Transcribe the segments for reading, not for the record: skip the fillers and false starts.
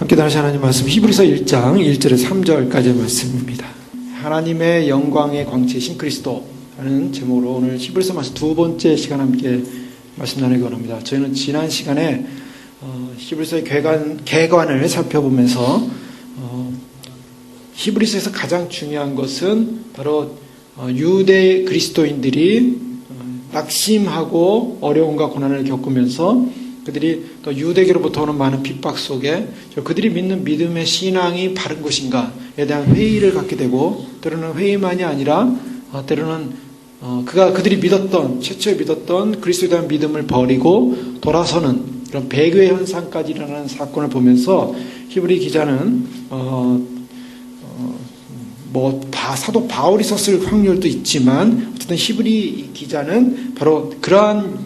함께 다시 하나님 말씀 히브리서 1장 1절에서 3절까지의 말씀입니다. 하나님의 영광의 광채이신 그리스도라는 제목으로 오늘 히브리서 말씀 두 번째 시간 함께 말씀 나누기 원합니다. 저희는 지난 시간에 히브리서의 개관을 살펴보면서 히브리서에서 가장 중요한 것은 바로 유대 그리스도인들이 낙심하고 어려움과 고난을 겪으면서 그들이 또 유대교로부터 오는 많은 핍박 속에 그들이 믿는 믿음의 신앙이 바른 것인가에 대한 회의를 갖게 되고, 때로는 회의만이 아니라 때로는 그들이 믿었던, 최초에 믿었던 그리스도에 대한 믿음을 버리고 돌아서는 그런 배교의 현상까지 일어나는 사건을 보면서 히브리 기자는 사도 바울이 썼을 확률도 있지만 어쨌든 히브리 기자는 바로 그러한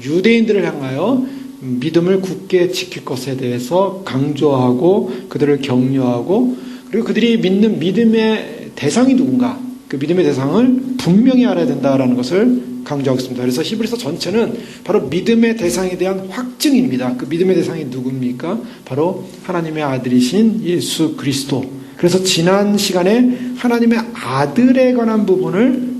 유대인들을 향하여 믿음을 굳게 지킬 것에 대해서 강조하고 그들을 격려하고, 그리고 그들이 믿는 믿음의 대상이 누군가, 그 믿음의 대상을 분명히 알아야 된다라는 것을 강조하고 있습니다. 그래서 히브리서 전체는 바로 믿음의 대상에 대한 확증입니다. 그 믿음의 대상이 누굽니까? 바로 하나님의 아들이신 예수 그리스도. 그래서 지난 시간에 하나님의 아들에 관한 부분을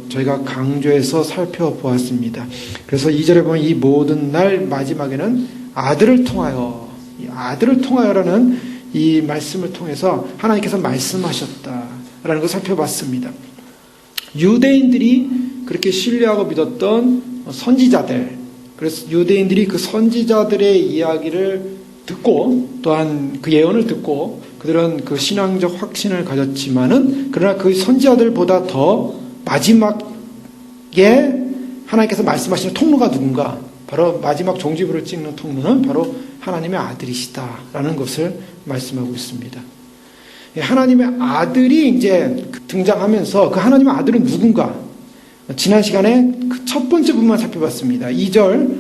저희가 강조해서 살펴보았습니다. 그래서 2절에 보면 이 모든 날 마지막에는 아들을 통하여라는 이 말씀을 통해서 하나님께서 말씀하셨다라는 것을 살펴봤습니다. 유대인들이 그렇게 신뢰하고 믿었던 선지자들, 그래서 유대인들이 그 선지자들의 이야기를 듣고 또한 그 예언을 듣고 그들은 그 신앙적 확신을 가졌지만은, 그러나 그 선지자들보다 더 마지막에 하나님께서 말씀하시는 통로가 누군가, 바로 마지막 종지부를 찍는 통로는 바로 하나님의 아들이시다라는 것을 말씀하고 있습니다. 하나님의 아들이 이제 등장하면서 그 하나님의 아들은 누군가, 지난 시간에 그 첫 번째 부분만 살펴봤습니다. 2절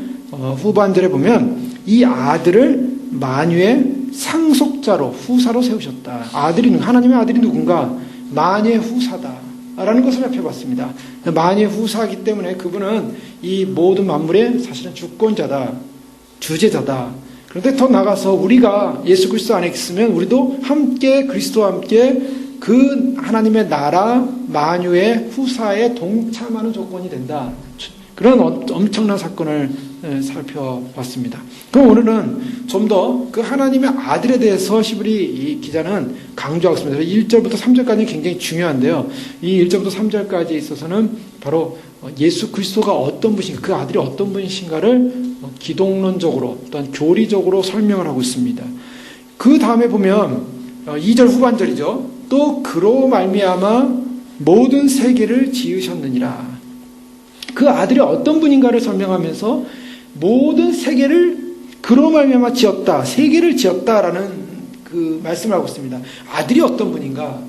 후반절에 보면 이 아들을 만유의 상속자로, 후사로 세우셨다. 하나님의 아들이 누군가? 만유의 후사다라는 것을 살펴봤습니다. 만유의 후사이기 때문에 그분은 이 모든 만물의 사실은 주권자다, 주제자다. 그런데 더 나아가서 우리가 예수 그리스도 안에 있으면 우리도 함께 그리스도와 함께 그 하나님의 나라 만유의 후사에 동참하는 조건이 된다. 그런 엄청난 사건을 살펴봤습니다. 그럼 오늘은 좀 더 그 하나님의 아들에 대해서 히브리 기자는 강조하고 있습니다. 1절부터 3절까지는 굉장히 중요한데요. 이 1절부터 3절까지에 있어서는 바로 예수 그리스도가 어떤 분이신가, 그 아들이 어떤 분이신가를 기독론적으로 또한 교리적으로 설명을 하고 있습니다. 그 다음에 보면 2절 후반절이죠. 또 그로 말미암아 모든 세계를 지으셨느니라. 그 아들이 어떤 분인가를 설명하면서 모든 세계를 그로 말미암아 지었다, 세계를 지었다라는 그 말씀을 하고 있습니다. 아들이 어떤 분인가?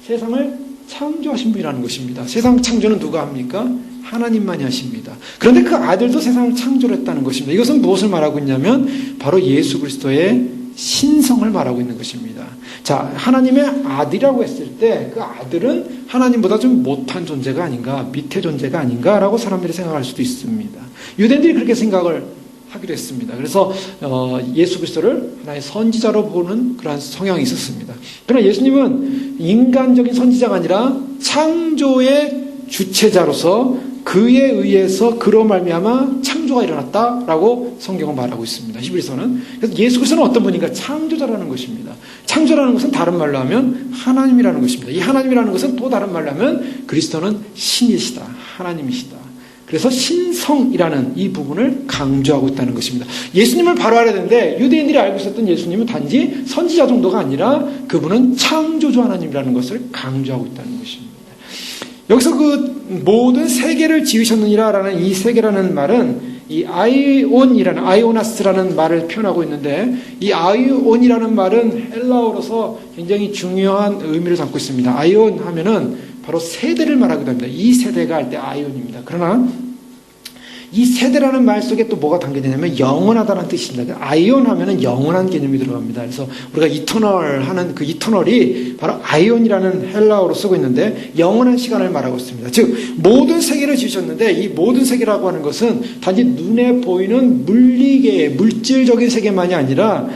세상을 창조하신 분이라는 것입니다. 세상 창조는 누가 합니까? 하나님만이 하십니다. 그런데 그 아들도 세상을 창조를 했다는 것입니다. 이것은 무엇을 말하고 있냐면 바로 예수 그리스도의 신성을 말하고 있는 것입니다. 자, 하나님의 아들이라고 했을 때 그 아들은 하나님보다 좀 못한 존재가 아닌가, 밑의 존재가 아닌가라고 사람들이 생각할 수도 있습니다. 유대인들이 그렇게 생각을 하기도 했습니다. 그래서 예수 그리스도를 하나의 선지자로 보는 그러한 성향이 있었습니다. 그러나 예수님은 인간적인 선지자가 아니라 창조의 주체자로서 그에 의해서 그로 말미암아 창조가 일어났다라고 성경은 말하고 있습니다. 히브리서는. 그래서 예수 그리스도는 어떤 분인가? 창조자라는 것입니다. 창조라는 것은 다른 말로 하면 하나님이라는 것입니다. 이 하나님이라는 것은 또 다른 말로 하면 그리스도는 신이시다, 하나님이시다. 그래서 신성이라는 이 부분을 강조하고 있다는 것입니다. 예수님을 바로 알아야 되는데 유대인들이 알고 있었던 예수님은 단지 선지자 정도가 아니라 그분은 창조주 하나님이라는 것을 강조하고 있다는 것입니다. 여기서 그 모든 세계를 지으셨느니라라는 이 세계라는 말은 이 아이오나스라는 말을 표현하고 있는데, 이 아이온이라는 말은 헬라어로서 굉장히 중요한 의미를 담고 있습니다. 아이온 하면은 바로 세대를 말하기도 합니다. 이 세대가 할 때 아이온입니다. 그러나 이 세대라는 말 속에 또 뭐가 담겨지냐면 영원하다는 뜻입니다. 아이온 하면은 영원한 개념이 들어갑니다. 그래서 우리가 이터널 하는 그 이터널이 바로 아이온이라는 헬라어로 쓰고 있는데 영원한 시간을 말하고 있습니다. 즉 모든 세계를 지으셨는데 이 모든 세계라고 하는 것은 단지 눈에 보이는 물리계, 물질적인 세계만이 아니라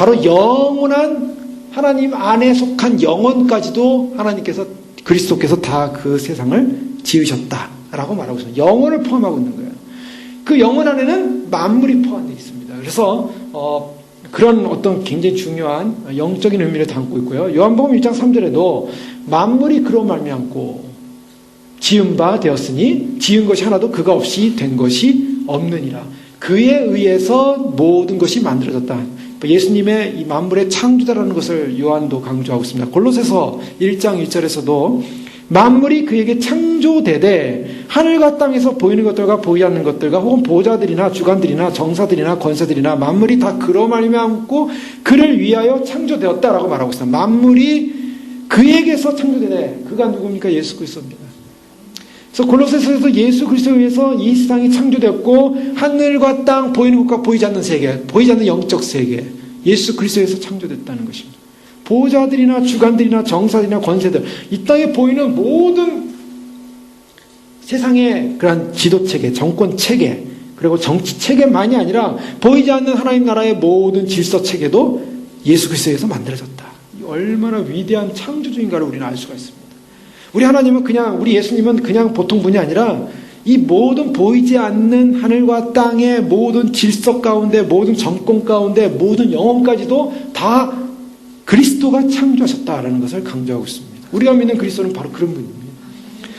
바로 영원한 하나님 안에 속한 영혼까지도 하나님께서 그리스도께서 다 그 세상을 지으셨다라고 말하고 있습니다. 영혼을 포함하고 있는 거예요. 그 영혼 안에는 만물이 포함되어 있습니다. 그래서 그런 어떤 굉장히 중요한 영적인 의미를 담고 있고요. 요한복음 1장 3절에도 만물이 그로 말미암고 지은 바 되었으니 지은 것이 하나도 그가 없이 된 것이 없느니라. 그에 의해서 모든 것이 만들어졌다. 예수님의 이 만물의 창조자라는 것을 요한도 강조하고 있습니다. 골로새서 1장 1절에서도 만물이 그에게 창조되되 하늘과 땅에서 보이는 것들과 보이지 않는 것들과 혹은 보좌들이나 주관들이나 정사들이나 권세들이나 만물이 다 그로 말미암고 그를 위하여 창조되었다라고 말하고 있습니다. 만물이 그에게서 창조되되 그가 누굽니까? 예수 그리스도입니다. 그래서 골로새서에서 예수 그리스도에 의해서 이 세상이 창조되었고 하늘과 땅 보이는 것과 보이지 않는 세계, 보이지 않는 영적 세계, 예수 그리스도에서 창조됐다는 것입니다. 보좌들이나 주관들이나 정사들이나 권세들, 이 땅에 보이는 모든 세상의 그런 지도체계, 정권체계, 그리고 정치체계만이 아니라 보이지 않는 하나님 나라의 모든 질서체계도 예수 그리스도에서 만들어졌다. 얼마나 위대한 창조주인가를 우리는 알 수가 있습니다. 우리 하나님은 우리 예수님은 그냥 보통 분이 아니라 이 모든 보이지 않는 하늘과 땅의 모든 질서 가운데, 모든 정권 가운데, 모든 영혼까지도 다 그리스도가 창조하셨다라는 것을 강조하고 있습니다. 우리가 믿는 그리스도는 바로 그런 분입니다.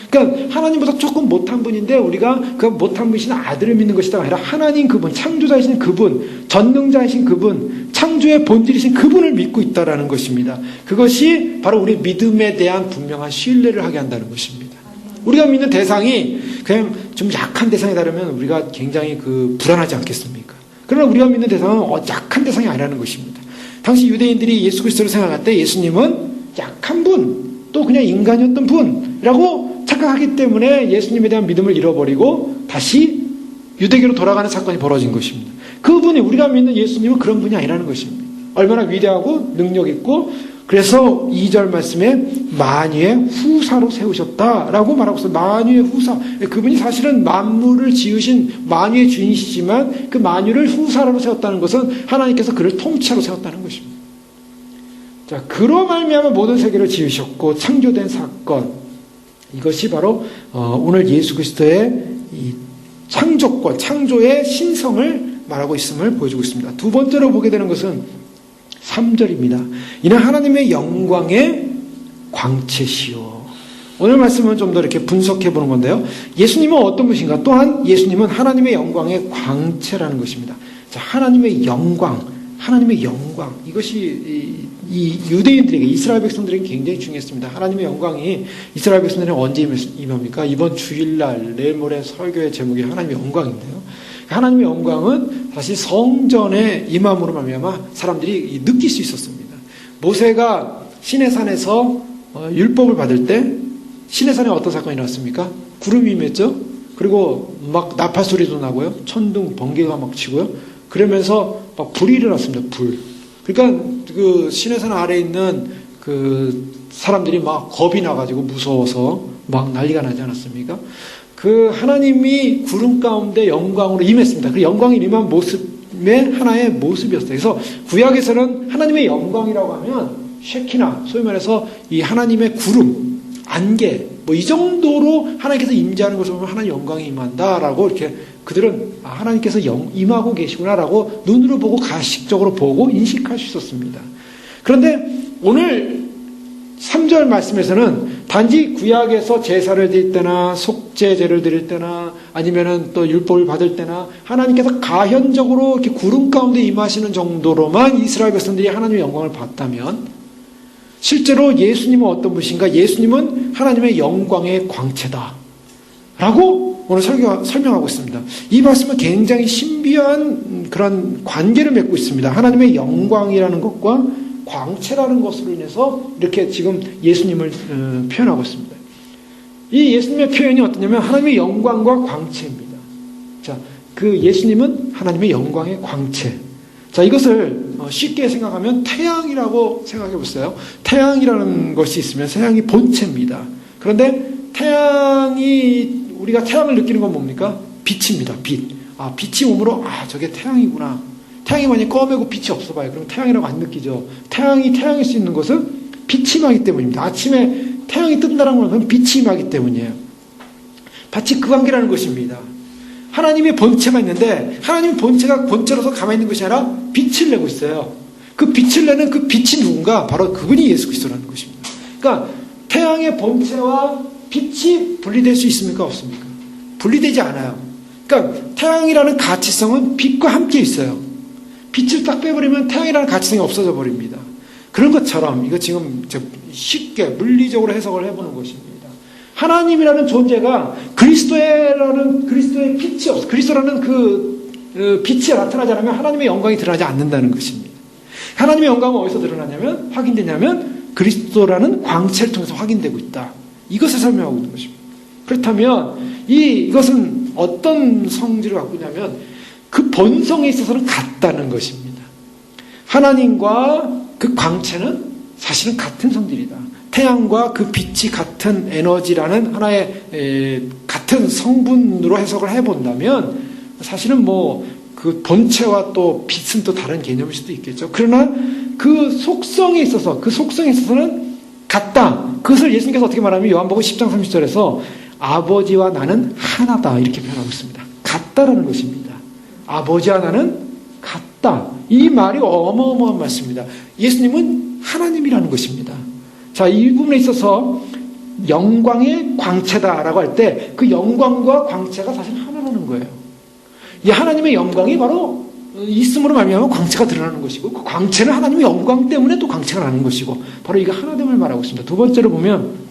그러니까 하나님보다 조금 못한 분인데 우리가 그 못한 분이신 아들을 믿는 것이다 아니라 하나님 그분, 창조자이신 그분, 전능자이신 그분, 창조의 본질이신 그분을 믿고 있다라는 것입니다. 그것이 바로 우리 믿음에 대한 분명한 신뢰를 하게 한다는 것입니다. 우리가 믿는 대상이 그냥 좀 약한 대상이다라면 우리가 굉장히 불안하지 않겠습니까? 그러나 우리가 믿는 대상은 약한 대상이 아니라는 것입니다. 당시 유대인들이 예수 그리스도를 생각할 때 예수님은 약한 분, 또 그냥 인간이었던 분이라고 착각하기 때문에 예수님에 대한 믿음을 잃어버리고 다시 유대교로 돌아가는 사건이 벌어진 것입니다. 그분이, 우리가 믿는 예수님은 그런 분이 아니라는 것입니다. 얼마나 위대하고 능력 있고, 그래서 2절 말씀에 만유의 후사로 세우셨다라고 말하고 있어요. 만유의 후사. 그분이 사실은 만물을 지으신 만유의 주인이시지만 그 만유를 후사로 세웠다는 것은 하나님께서 그를 통치자로 세웠다는 것입니다. 자, 그로 말미암아 모든 세계를 지으셨고 창조된 사건, 이것이 바로 오늘 예수 그리스도의 이 창조권, 창조의 신성을 말하고 있음을 보여주고 있습니다. 두 번째로 보게 되는 것은 3절입니다. 이는 하나님의 영광의 광채시요. 오늘 말씀은 좀 더 이렇게 분석해 보는 건데요. 예수님은 어떤 분이신가? 또한 예수님은 하나님의 영광의 광채라는 것입니다. 자, 하나님의 영광, 하나님의 영광. 이것이 이 유대인들에게, 이스라엘 백성들에게 굉장히 중요했습니다. 하나님의 영광이 이스라엘 백성들에게 언제 임합니까? 이번 주일날, 내일 모레 설교의 제목이 하나님의 영광인데요. 하나님의 영광은 다시 성전의 임함으로 말미암아 사람들이 느낄 수 있었습니다. 모세가 시내산에서 율법을 받을 때 시내산에 어떤 사건이 일어났습니까? 구름이 임했죠. 그리고 막 나팔 소리도 나고요. 천둥, 번개가 막 치고요. 그러면서 막 불이 일어났습니다. 불. 그러니까 그 시내산 아래에 있는 그 사람들이 막 겁이 나가지고 무서워서 막 난리가 나지 않았습니까? 그 하나님이 구름 가운데 영광으로 임했습니다. 그 영광이 임한 모습의 하나의 모습이었어요. 그래서 구약에서는 하나님의 영광이라고 하면 쉐키나, 소위 말해서 이 하나님의 구름, 안개, 뭐 이 정도로 하나님께서 임재하는 것을 보면 하나님 영광이 임한다라고 이렇게 그들은 하나님께서 임하고 계시구나라고 눈으로 보고 가식적으로 보고 인식할 수 있었습니다. 그런데 오늘 3절 말씀에서는 단지 구약에서 제사를 드릴 때나 속죄제를 드릴 때나 아니면은 또 율법을 받을 때나 하나님께서 가현적으로 이렇게 구름 가운데 임하시는 정도로만 이스라엘 백성들이 하나님의 영광을 봤다면 실제로 예수님은 어떤 분이신가? 예수님은 하나님의 영광의 광채다 라고 오늘 설명하고 있습니다. 이 말씀은 굉장히 신비한 그런 관계를 맺고 있습니다. 하나님의 영광이라는 것과 광채라는 것으로 인해서 이렇게 지금 예수님을 표현하고 있습니다. 이 예수님의 표현이 어떠냐면 하나님의 영광과 광채입니다. 자, 그 예수님은 하나님의 영광의 광채. 자, 이것을 쉽게 생각하면 태양이라고 생각해 보세요. 태양이라는 것이 있으면 태양이 본체입니다. 그런데 우리가 태양을 느끼는 건 뭡니까? 빛입니다. 빛. 빛이 오므로 저게 태양이구나. 태양이 만약에 검하고 빛이 없어 봐요. 그럼 태양이라고 안 느끼죠. 태양이 태양일 수 있는 것은 빛이 임하기 때문입니다. 아침에 태양이 뜬다는 건 그건 빛이 임하기 때문이에요. 마치 그 관계라는 것입니다. 하나님의 본체가 있는데 하나님의 본체가 본체로서 가만히 있는 것이 아니라 빛을 내고 있어요. 그 빛을 내는 그 빛이 누군가? 바로 그분이 예수 그리스도라는 것입니다. 그러니까 태양의 본체와 빛이 분리될 수 있습니까? 없습니까? 분리되지 않아요. 그러니까 태양이라는 가치성은 빛과 함께 있어요. 빛을 딱 빼버리면 태양이라는 가치성이 없어져 버립니다. 그런 것처럼 이거 지금 쉽게 물리적으로 해석을 해보는 것입니다. 하나님이라는 존재가 그리스도의 빛이 없어. 그리스도라는 그 빛이 나타나지 않으면 하나님의 영광이 드러나지 않는다는 것입니다. 하나님의 영광은 어디서 드러나냐면 확인되냐면 그리스도라는 광채를 통해서 확인되고 있다. 이것을 설명하고 있는 것입니다. 그렇다면 이것은 어떤 성질을 갖고 있냐면 그 본성에 있어서는 같다는 것입니다. 하나님과 그 광채는 사실은 같은 성질이다. 태양과 그 빛이 같은 에너지라는 하나의 같은 성분으로 해석을 해본다면 사실은 그 본체와 또 빛은 또 다른 개념일 수도 있겠죠. 그러나 그 속성에 있어서는 같다. 그것을 예수님께서 어떻게 말하면 요한복음 10장 30절에서 아버지와 나는 하나다 이렇게 표현하고 있습니다. 같다라는 것입니다. 아버지와 나는 같다. 이 말이 어마어마한 말씀입니다. 예수님은 하나님이라는 것입니다. 자, 이 부분에 있어서 영광의 광채다라고 할 때 그 영광과 광채가 사실 하나라는 거예요. 이 하나님의 영광이 바로 있음으로 말미암아 광채가 드러나는 것이고 그 광채는 하나님의 영광 때문에 또 광채가 나는 것이고 바로 이거 하나됨을 말하고 있습니다. 두 번째로 보면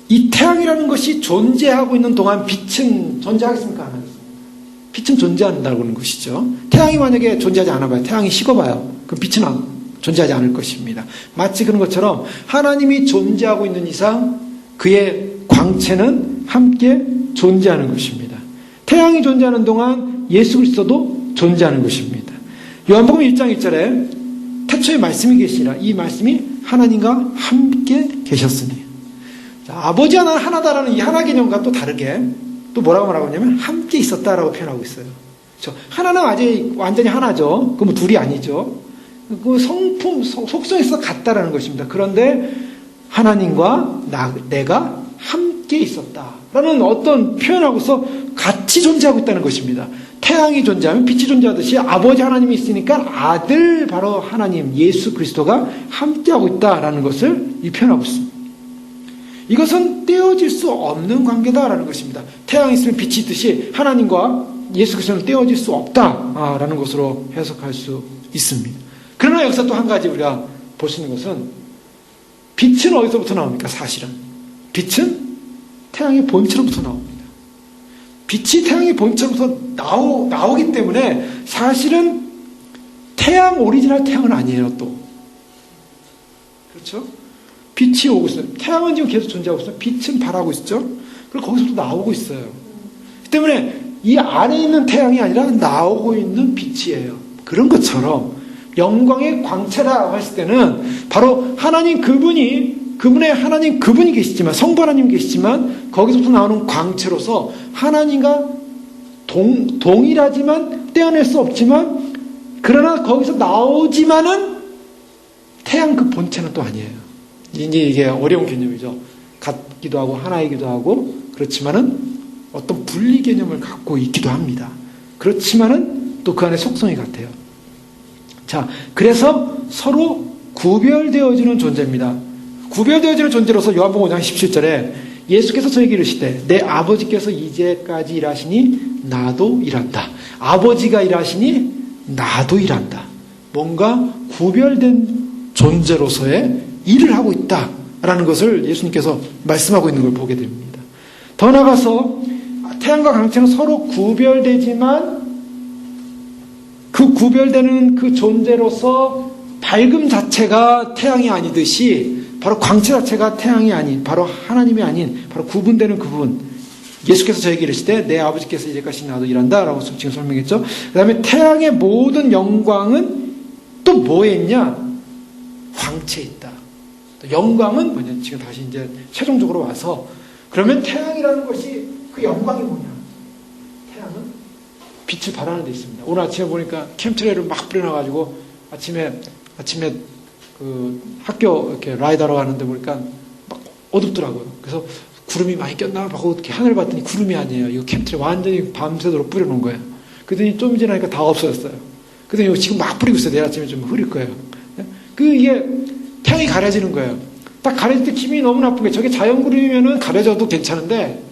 이 태양이라는 것이 존재하고 있는 동안 빛은 존재하겠습니까? 안 하겠습니까? 빛은 존재한다고 하는 것이죠. 태양이 만약에 존재하지 않아 봐요. 태양이 식어봐요. 그럼 빛은 존재하지 않을 것입니다. 마치 그런 것처럼 하나님이 존재하고 있는 이상 그의 광채는 함께 존재하는 것입니다. 태양이 존재하는 동안 예수 그리스도도 존재하는 것입니다. 요한복음 1장 1절에 태초에 말씀이 계시니라. 이 말씀이 하나님과 함께 계셨으니. 자, 아버지와 나는 하나다라는 이 하나 개념과 또 다르게 또 뭐라고 말하고 있냐면 함께 있었다라고 표현하고 있어요. 그렇죠? 하나는 아직 완전히 하나죠. 그럼 둘이 아니죠. 그 성품, 속성에서 같다라는 것입니다. 그런데 하나님과 내가 함께 있었다라는 어떤 표현하고서 같이 존재하고 있다는 것입니다. 태양이 존재하면 빛이 존재하듯이 아버지 하나님이 있으니까 아들 바로 하나님 예수 그리스도가 함께하고 있다라는 것을 표현하고 있습니다. 이것은 떼어질 수 없는 관계다라는 것입니다. 태양이 있으면 빛이 있듯이 하나님과 예수 그리스도는 떼어질 수 없다라는 것으로 해석할 수 있습니다. 그러나 여기서 또 한 가지 우리가 볼 수 있는 것은 빛은 어디서부터 나옵니까? 사실은 빛은 태양의 본체로부터 나옵니다. 빛이 태양의 본체로부터 나오기 때문에 사실은 태양 오리지널 태양은 아니에요. 또 그렇죠? 빛이 오고 있어요. 태양은 지금 계속 존재하고 있어요. 빛은 발하고 있죠. 그리고 거기서부터 나오고 있어요. 그 때문에 이 안에 있는 태양이 아니라 나오고 있는 빛이에요. 그런 것처럼 영광의 광채라고 했을 때는 바로 하나님 그분의 하나님 그분이 계시지만 성부 하나님 계시지만 거기서부터 나오는 광채로서 하나님과 동일하지만 떼어낼 수 없지만 그러나 거기서 나오지만은 태양 그 본체는 또 아니에요. 이제 이게 어려운 개념이죠. 같기도 하고 하나이기도 하고 그렇지만은 어떤 분리 개념을 갖고 있기도 합니다. 그렇지만은 또 그 안에 속성이 같아요. 자, 그래서 서로 구별되어지는 존재입니다. 구별되어지는 존재로서 요한복음 5장 17절에 예수께서 저에게 이르시되 내 아버지께서 이제까지 일하시니 나도 일한다. 아버지가 일하시니 나도 일한다. 뭔가 구별된 존재로서의 일을 하고 있다라는 것을 예수님께서 말씀하고 있는 걸 보게 됩니다. 더 나아가서 태양과 광채는 서로 구별되지만 그 구별되는 그 존재로서 밝음 자체가 태양이 아니듯이 바로 광채 자체가 태양이 아닌 바로 하나님이 아닌 바로 구분되는 그분 예수께서 저에게 이르시되 내 아버지께서 이제까지 나도 일한다 라고 지금 설명했죠. 그 다음에 태양의 모든 영광은 또 뭐에 있냐? 광채에 있다. 또 영광은 뭐냐? 지금 다시 이제 최종적으로 와서 그러면 태양이라는 것이 그 영광이 뭐냐? 태양은 빛을 발하는 데 있습니다. 오늘 아침에 보니까 캠트레일을 막 뿌려놔가지고 아침에 그 학교 이렇게 라이드하러 가는데 보니까 막 어둡더라고요. 그래서 구름이 많이 꼈나 하고 이렇게 하늘을 봤더니 구름이 아니에요. 이거 캠트레일 완전히 밤새도록 뿌려놓은 거예요. 그랬더니 좀 지나니까 다 없어졌어요. 그랬더니 지금 막 뿌리고 있어요. 내일 아침에 좀 흐릴 거예요. 이게 태양이 가려지는 거예요. 딱 가려질 때 기분이 너무 나쁜 거예요. 저게 자연구름이면은 가려져도 괜찮은데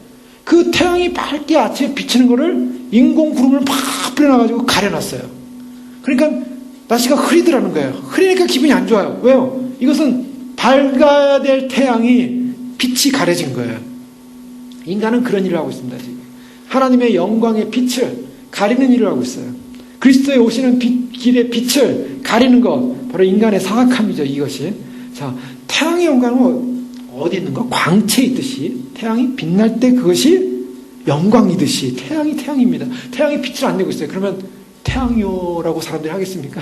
그 태양이 밝게 아침에 비치는 거를 인공구름을 막 뿌려놔가지고 가려놨어요. 그러니까 날씨가 흐리더라는 거예요. 흐리니까 기분이 안 좋아요. 왜요? 이것은 밝아야 될 태양이 빛이 가려진 거예요. 인간은 그런 일을 하고 있습니다. 지금 하나님의 영광의 빛을 가리는 일을 하고 있어요. 그리스도에 오시는 길의 빛을 가리는 것, 바로 인간의 사악함이죠. 이것이. 자, 태양의 영광은 어디 있는가? 광채에 있듯이 태양이 빛날 때 그것이 영광이듯이 태양이 태양입니다. 태양이 빛을 안 내고 있어요. 그러면 태양이요라고 사람들이 하겠습니까?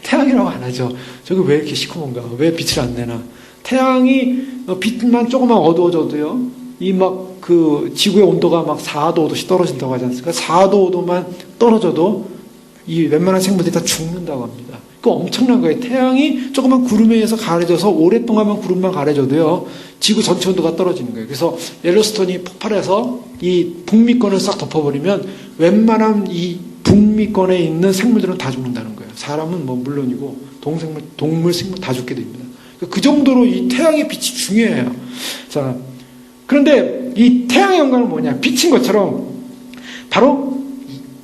태양이라고 안 하죠. 저게 왜 이렇게 시커먼가? 왜 빛을 안 내나? 태양이 빛만 조금만 어두워져도요, 이 막 그 지구의 온도가 막 4도 5도씩 떨어진다고 하지 않습니까? 4도 5도만 떨어져도 이 웬만한 생물들이 다 죽는다고 합니다. 그 엄청난 거예요. 태양이 조금만 구름에 의해서 가려져서 오랫동안만 구름만 가려져도요, 지구 전체 온도가 떨어지는 거예요. 그래서 옐로스톤이 폭발해서 이 북미권을 싹 덮어버리면 웬만한 이 북미권에 있는 생물들은 다 죽는다는 거예요. 사람은 뭐 물론이고 동물, 생물 다 죽게 됩니다. 그 정도로 이 태양의 빛이 중요해요. 자, 그런데 이 태양의 영광은 뭐냐? 빛인 것처럼 바로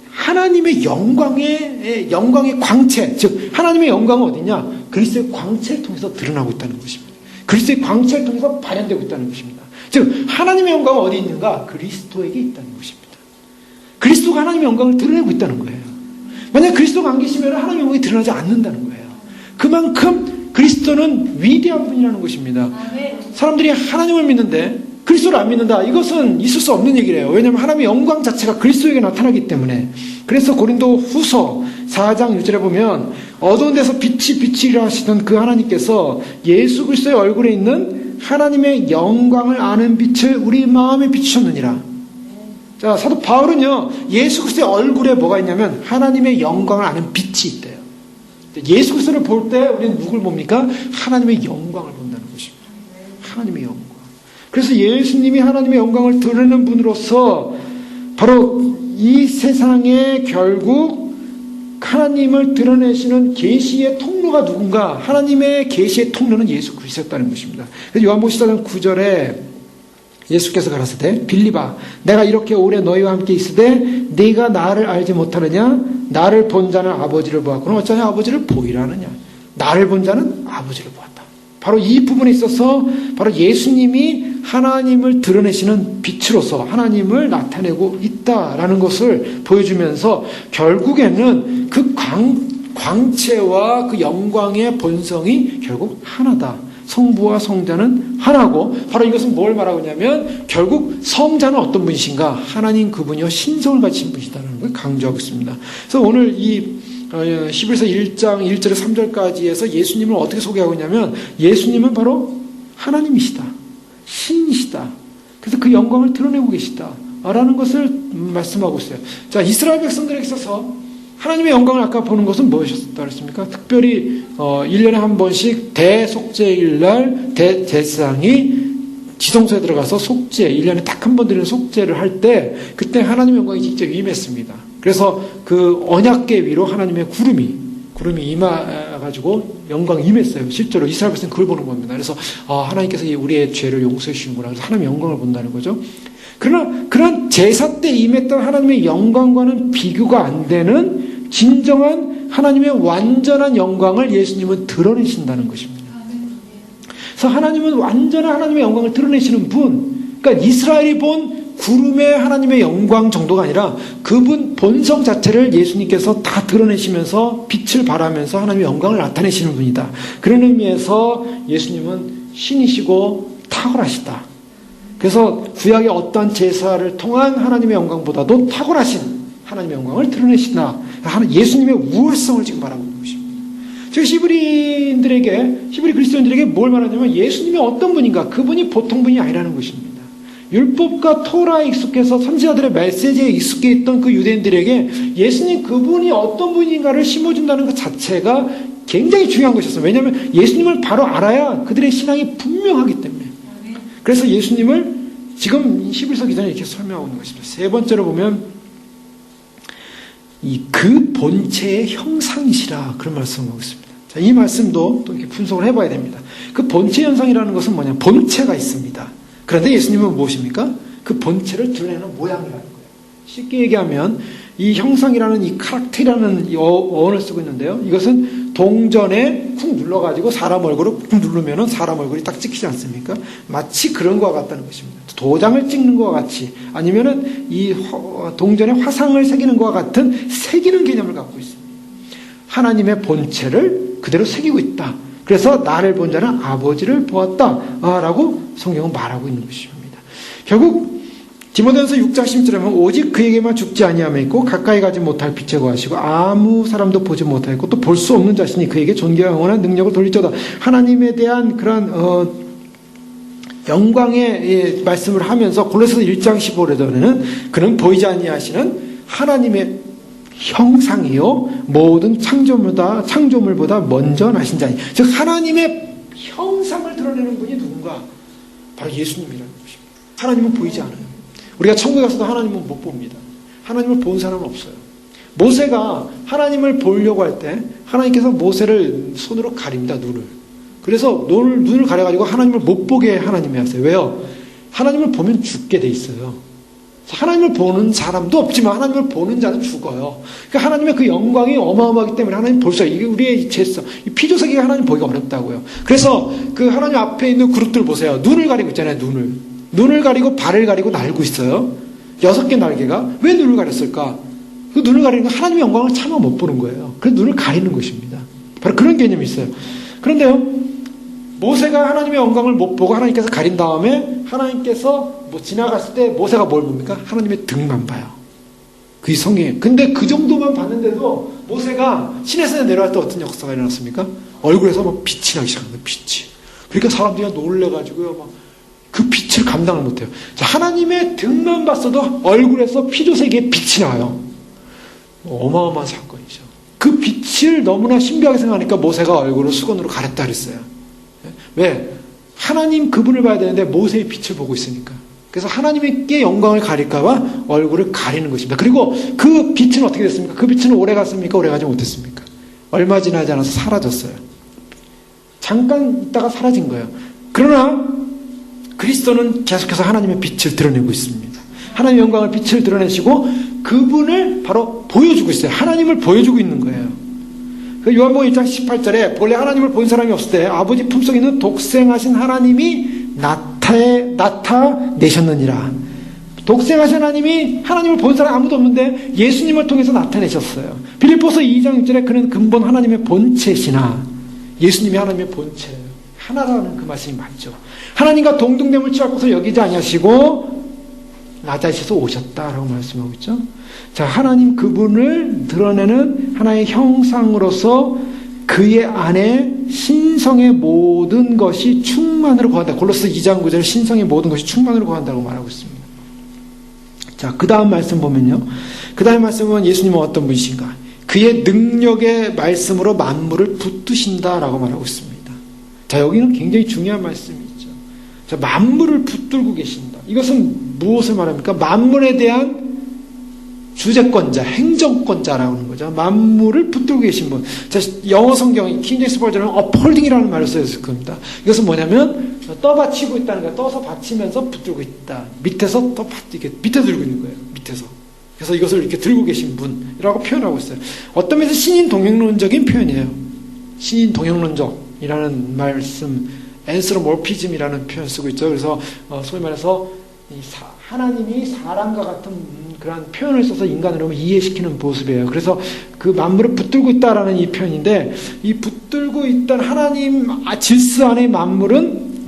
하나님의 영광의 광채, 즉 하나님의 영광은 어디냐? 그리스도의 광채를 통해서 드러나고 있다는 것입니다. 그리스도의 광채를 통해서 발현되고 있다는 것입니다. 즉 하나님의 영광은 어디 있는가? 그리스도에게 있다는 것입니다. 그리스도가 하나님의 영광을 드러내고 있다는 거예요. 만약 그리스도가 안 계시면 하나님의 영광이 드러나지 않는다는 거예요. 그만큼 그리스도는 위대한 분이라는 것입니다. 사람들이 하나님을 믿는데 그리스도를 안 믿는다. 이것은 있을 수 없는 얘기래요. 왜냐하면 하나님의 영광 자체가 그리스도에게 나타나기 때문에. 그래서 고린도 후서 4장 6절에 보면 어두운 데서 빛이라 하시던 그 하나님께서 예수 그리스도의 얼굴에 있는 하나님의 영광을 아는 빛을 우리 마음에 비추셨느니라. 자, 사도 바울은요, 예수 그리스도의 얼굴에 뭐가 있냐면 하나님의 영광을 아는 빛이 있대요. 예수 그리스도를 볼 때 우리는 누굴 봅니까? 하나님의 영광을 본다는 것입니다. 하나님의 영광. 그래서 예수님이 하나님의 영광을 드러내는 분으로서 바로 이 세상에 결국 하나님을 드러내시는 계시의 통로가 누군가? 하나님의 계시의 통로는 예수 그리스도였다는 것입니다. 그래서 요한복음 14장 9절에 예수께서 가라사대 빌립아 내가 이렇게 오래 너희와 함께 있으되 네가 나를 알지 못하느냐? 나를 본 자는 아버지를 보았거나 어쩌냐 아버지를 보이라 하느냐? 나를 본 자는 아버지를 보았다. 바로 이 부분에 있어서 바로 예수님이 하나님을 드러내시는 빛으로서 하나님을 나타내고 있다라는 것을 보여주면서 결국에는 그 광채와 그 영광의 본성이 결국 하나다. 성부와 성자는 하나고 바로 이것은 뭘 말하고 있냐면 결국 성자는 어떤 분이신가? 하나님 그분이요 신성을 가진 분이시다는 걸 강조하고 있습니다. 그래서 오늘 이 히브리서 1장 1절에 3절까지 해서 예수님을 어떻게 소개하고 있냐면 예수님은 바로 하나님이시다. 신이시다. 그래서 그 영광을 드러내고 계시다. 라는 것을 말씀하고 있어요. 자, 이스라엘 백성들에게 있어서 하나님의 영광을 아까 보는 것은 무엇이었다 그랬습니까? 특별히 1년에 한 번씩 대속죄일 날 대제사장이 지성소에 들어가서 속죄, 1년에 딱 한 번 드리는 속죄를 할 때 그때 하나님의 영광이 직접 임했습니다. 그래서 그 언약궤 위로 하나님의 구름이 임해가지고 영광이 임했어요. 실제로 이스라엘 백성은 그걸 보는 겁니다. 그래서 하나님께서 우리의 죄를 용서해 주시는구나. 그래서 하나님의 영광을 본다는 거죠. 그러나 그런 제사 때 임했던 하나님의 영광과는 비교가 안 되는 진정한 하나님의 완전한 영광을 예수님은 드러내신다는 것입니다. 그래서 하나님은 완전한 하나님의 영광을 드러내시는 분, 그러니까 이스라엘이 본 구름의 하나님의 영광 정도가 아니라 그분 본성 자체를 예수님께서 다 드러내시면서 빛을 발하면서 하나님의 영광을 나타내시는 분이다. 그런 의미에서 예수님은 신이시고 탁월하시다. 그래서 구약의 어떠한 제사를 통한 하나님의 영광보다도 탁월하신 하나님의 영광을 드러내시나 예수님의 우월성을 지금 말하고 있는 것입니다. 즉 히브리 그리스도인들에게 뭘 말하냐면 예수님이 어떤 분인가? 그분이 보통 분이 아니라는 것입니다. 율법과 토라에 익숙해서 선지자들의 메시지에 익숙해 있던 그 유대인들에게 예수님 그분이 어떤 분인가를 심어준다는 것 자체가 굉장히 중요한 것이었어요. 왜냐하면 예수님을 바로 알아야 그들의 신앙이 분명하기 때문에. 그래서 예수님을 지금 히브리서 기자는 이렇게 설명하고 있는 것입니다. 세 번째로 보면 그 본체의 형상이시라 그런 말씀을 하고 있습니다. 자, 이 말씀도 또 이렇게 분석을 해봐야 됩니다. 그 본체 현상이라는 것은 뭐냐? 본체가 있습니다. 그런데 예수님은 무엇입니까? 그 본체를 드러내는 모양이라는 거예요. 쉽게 얘기하면 이 형상이라는 이 카락터라는 어원을 쓰고 있는데요. 이것은 동전에 쿵 눌러가지고 사람 얼굴을 쿵 누르면 사람 얼굴이 딱 찍히지 않습니까? 마치 그런 것과 같다는 것입니다. 도장을 찍는 것과 같이 아니면은 이 동전에 화상을 새기는 것과 같은 새기는 개념을 갖고 있습니다. 하나님의 본체를 그대로 새기고 있다. 그래서 나를 본 자는 아버지를 보았다라고 성경은 말하고 있는 것입니다. 결국 디모데전서 6장 10절에 보면 오직 그에게만 죽지 아니함에 있고 가까이 가지 못할 빛에 거하시고 아무 사람도 보지 못하였고 또 볼 수 없는 자신이 그에게 존귀와 영원한 능력을 돌리도다. 하나님에 대한 그런 영광의 말씀을 하면서 골로새서 1장 15절에는 그는 보이지 아니하시는 하나님의 형상이요 모든 창조물보다 먼저 나신 자니. 즉 하나님의 형상을 드러내는 분이 누군가? 바로 예수님이라는 것입니다. 하나님은 보이지 않아요. 우리가 천국에 가서도 하나님은 못 봅니다. 하나님을 본 사람은 없어요. 모세가 하나님을 보려고 할 때 하나님께서 모세를 손으로 가립니다. 눈을. 그래서 눈을 가려가지고 하나님을 못 보게 하나님이 하세요. 왜요? 하나님을 보면 죽게 돼 있어요. 하나님을 보는 사람도 없지만 하나님을 보는 자는 죽어요. 그러니까 하나님의 그 영광이 어마어마하기 때문에 하나님 볼 수 있어요. 이게 우리의 죄성. 피조세계가 하나님 보기가 어렵다고요. 그래서 그 하나님 앞에 있는 그룹들 보세요. 눈을 가리고 있잖아요. 눈을 가리고 발을 가리고 날고 있어요. 6개 날개가. 왜 눈을 가렸을까? 그 눈을 가리는 건 하나님의 영광을 차마 못 보는 거예요. 그래서 눈을 가리는 것입니다. 바로 그런 개념이 있어요. 그런데요, 모세가 하나님의 영광을 못 보고 하나님께서 가린 다음에 하나님께서 지나갔을 때 모세가 뭘 봅니까? 하나님의 등만 봐요. 그게 성경이에요. 근데 그 정도만 봤는데도 모세가 시내산에 내려갈 때 어떤 역사가 일어났습니까? 얼굴에서 막 빛이 나기 시작하는 거예요. 빛이. 그러니까 사람들이 놀래가지고요, 막 그 빛을 감당을 못해요. 자, 하나님의 등만 봤어도 얼굴에서 피조세계에 빛이 나요. 어마어마한 사건이죠. 그 빛을 너무나 신비하게 생각하니까 모세가 얼굴을 수건으로 가렸다 그랬어요. 왜? 하나님 그분을 봐야 되는데 모세의 빛을 보고 있으니까. 그래서 하나님께 영광을 가릴까봐 얼굴을 가리는 것입니다. 그리고 그 빛은 어떻게 됐습니까? 그 빛은 오래 갔습니까? 오래 가지 못했습니까? 얼마 지나지 않아서 사라졌어요. 잠깐 있다가 사라진 거예요. 그러나 그리스도는 계속해서 하나님의 빛을 드러내고 있습니다. 하나님의 영광을 빛을 드러내시고 그분을 바로 보여주고 있어요. 하나님을 보여주고 있는 거예요. 요한복음 1장 18절에 본래 하나님을 본 사람이 없을 때 아버지 품속에 있는 독생하신 하나님이 나타내셨느니라. 독생하신 하나님이 하나님을 본 사람 아무도 없는데 예수님을 통해서 나타내셨어요. 빌립보서 2장 6절에 그는 근본 하나님의 본체시나. 예수님이 하나님의 본체예요. 하나라는 그 말씀이 맞죠. 하나님과 동등됨을 취할 것을 여기지 아니하시고 낮아지셔서 오셨다라고 말씀하고 있죠. 자, 하나님 그분을 드러내는 하나의 형상으로서 그의 안에 신성의 모든 것이 충만으로 거한다. 골로새 2장 9절 신성의 모든 것이 충만으로 거한다고 말하고 있습니다. 자, 그 다음 말씀 보면요. 그 다음 말씀은 예수님은 어떤 분이신가? 그의 능력의 말씀으로 만물을 붙드신다라고 말하고 있습니다. 자, 여기는 굉장히 중요한 말씀이 있죠. 자, 만물을 붙들고 계신다. 이것은 무엇을 말합니까? 만물에 대한 주재권자, 행정권자라고 하는 거죠. 만물을 붙들고 계신 분. 자, 영어 성경, 킹제임스 버전은 upholding이라는 말을 써있을 겁니다. 이것은 뭐냐면, 떠받치고 있다는 거예요. 떠서 받치면서 붙들고 있다. 밑에서 이렇게 밑에 들고 있는 거예요. 밑에서. 그래서 이것을 이렇게 들고 계신 분이라고 표현하고 있어요. 어떤 면에서 신인 동영론적인 표현이에요. 신인 동영론적이라는 말씀, 앤스로몰피즘이라는 표현을 쓰고 있죠. 그래서 소위 말해서 하나님이 사람과 같은 그런 표현을 써서 인간을 이해시키는 모습이에요. 그래서 그 만물을 붙들고 있다라는 이 표현인데, 이 붙들고 있던 하나님 질서 안의 만물은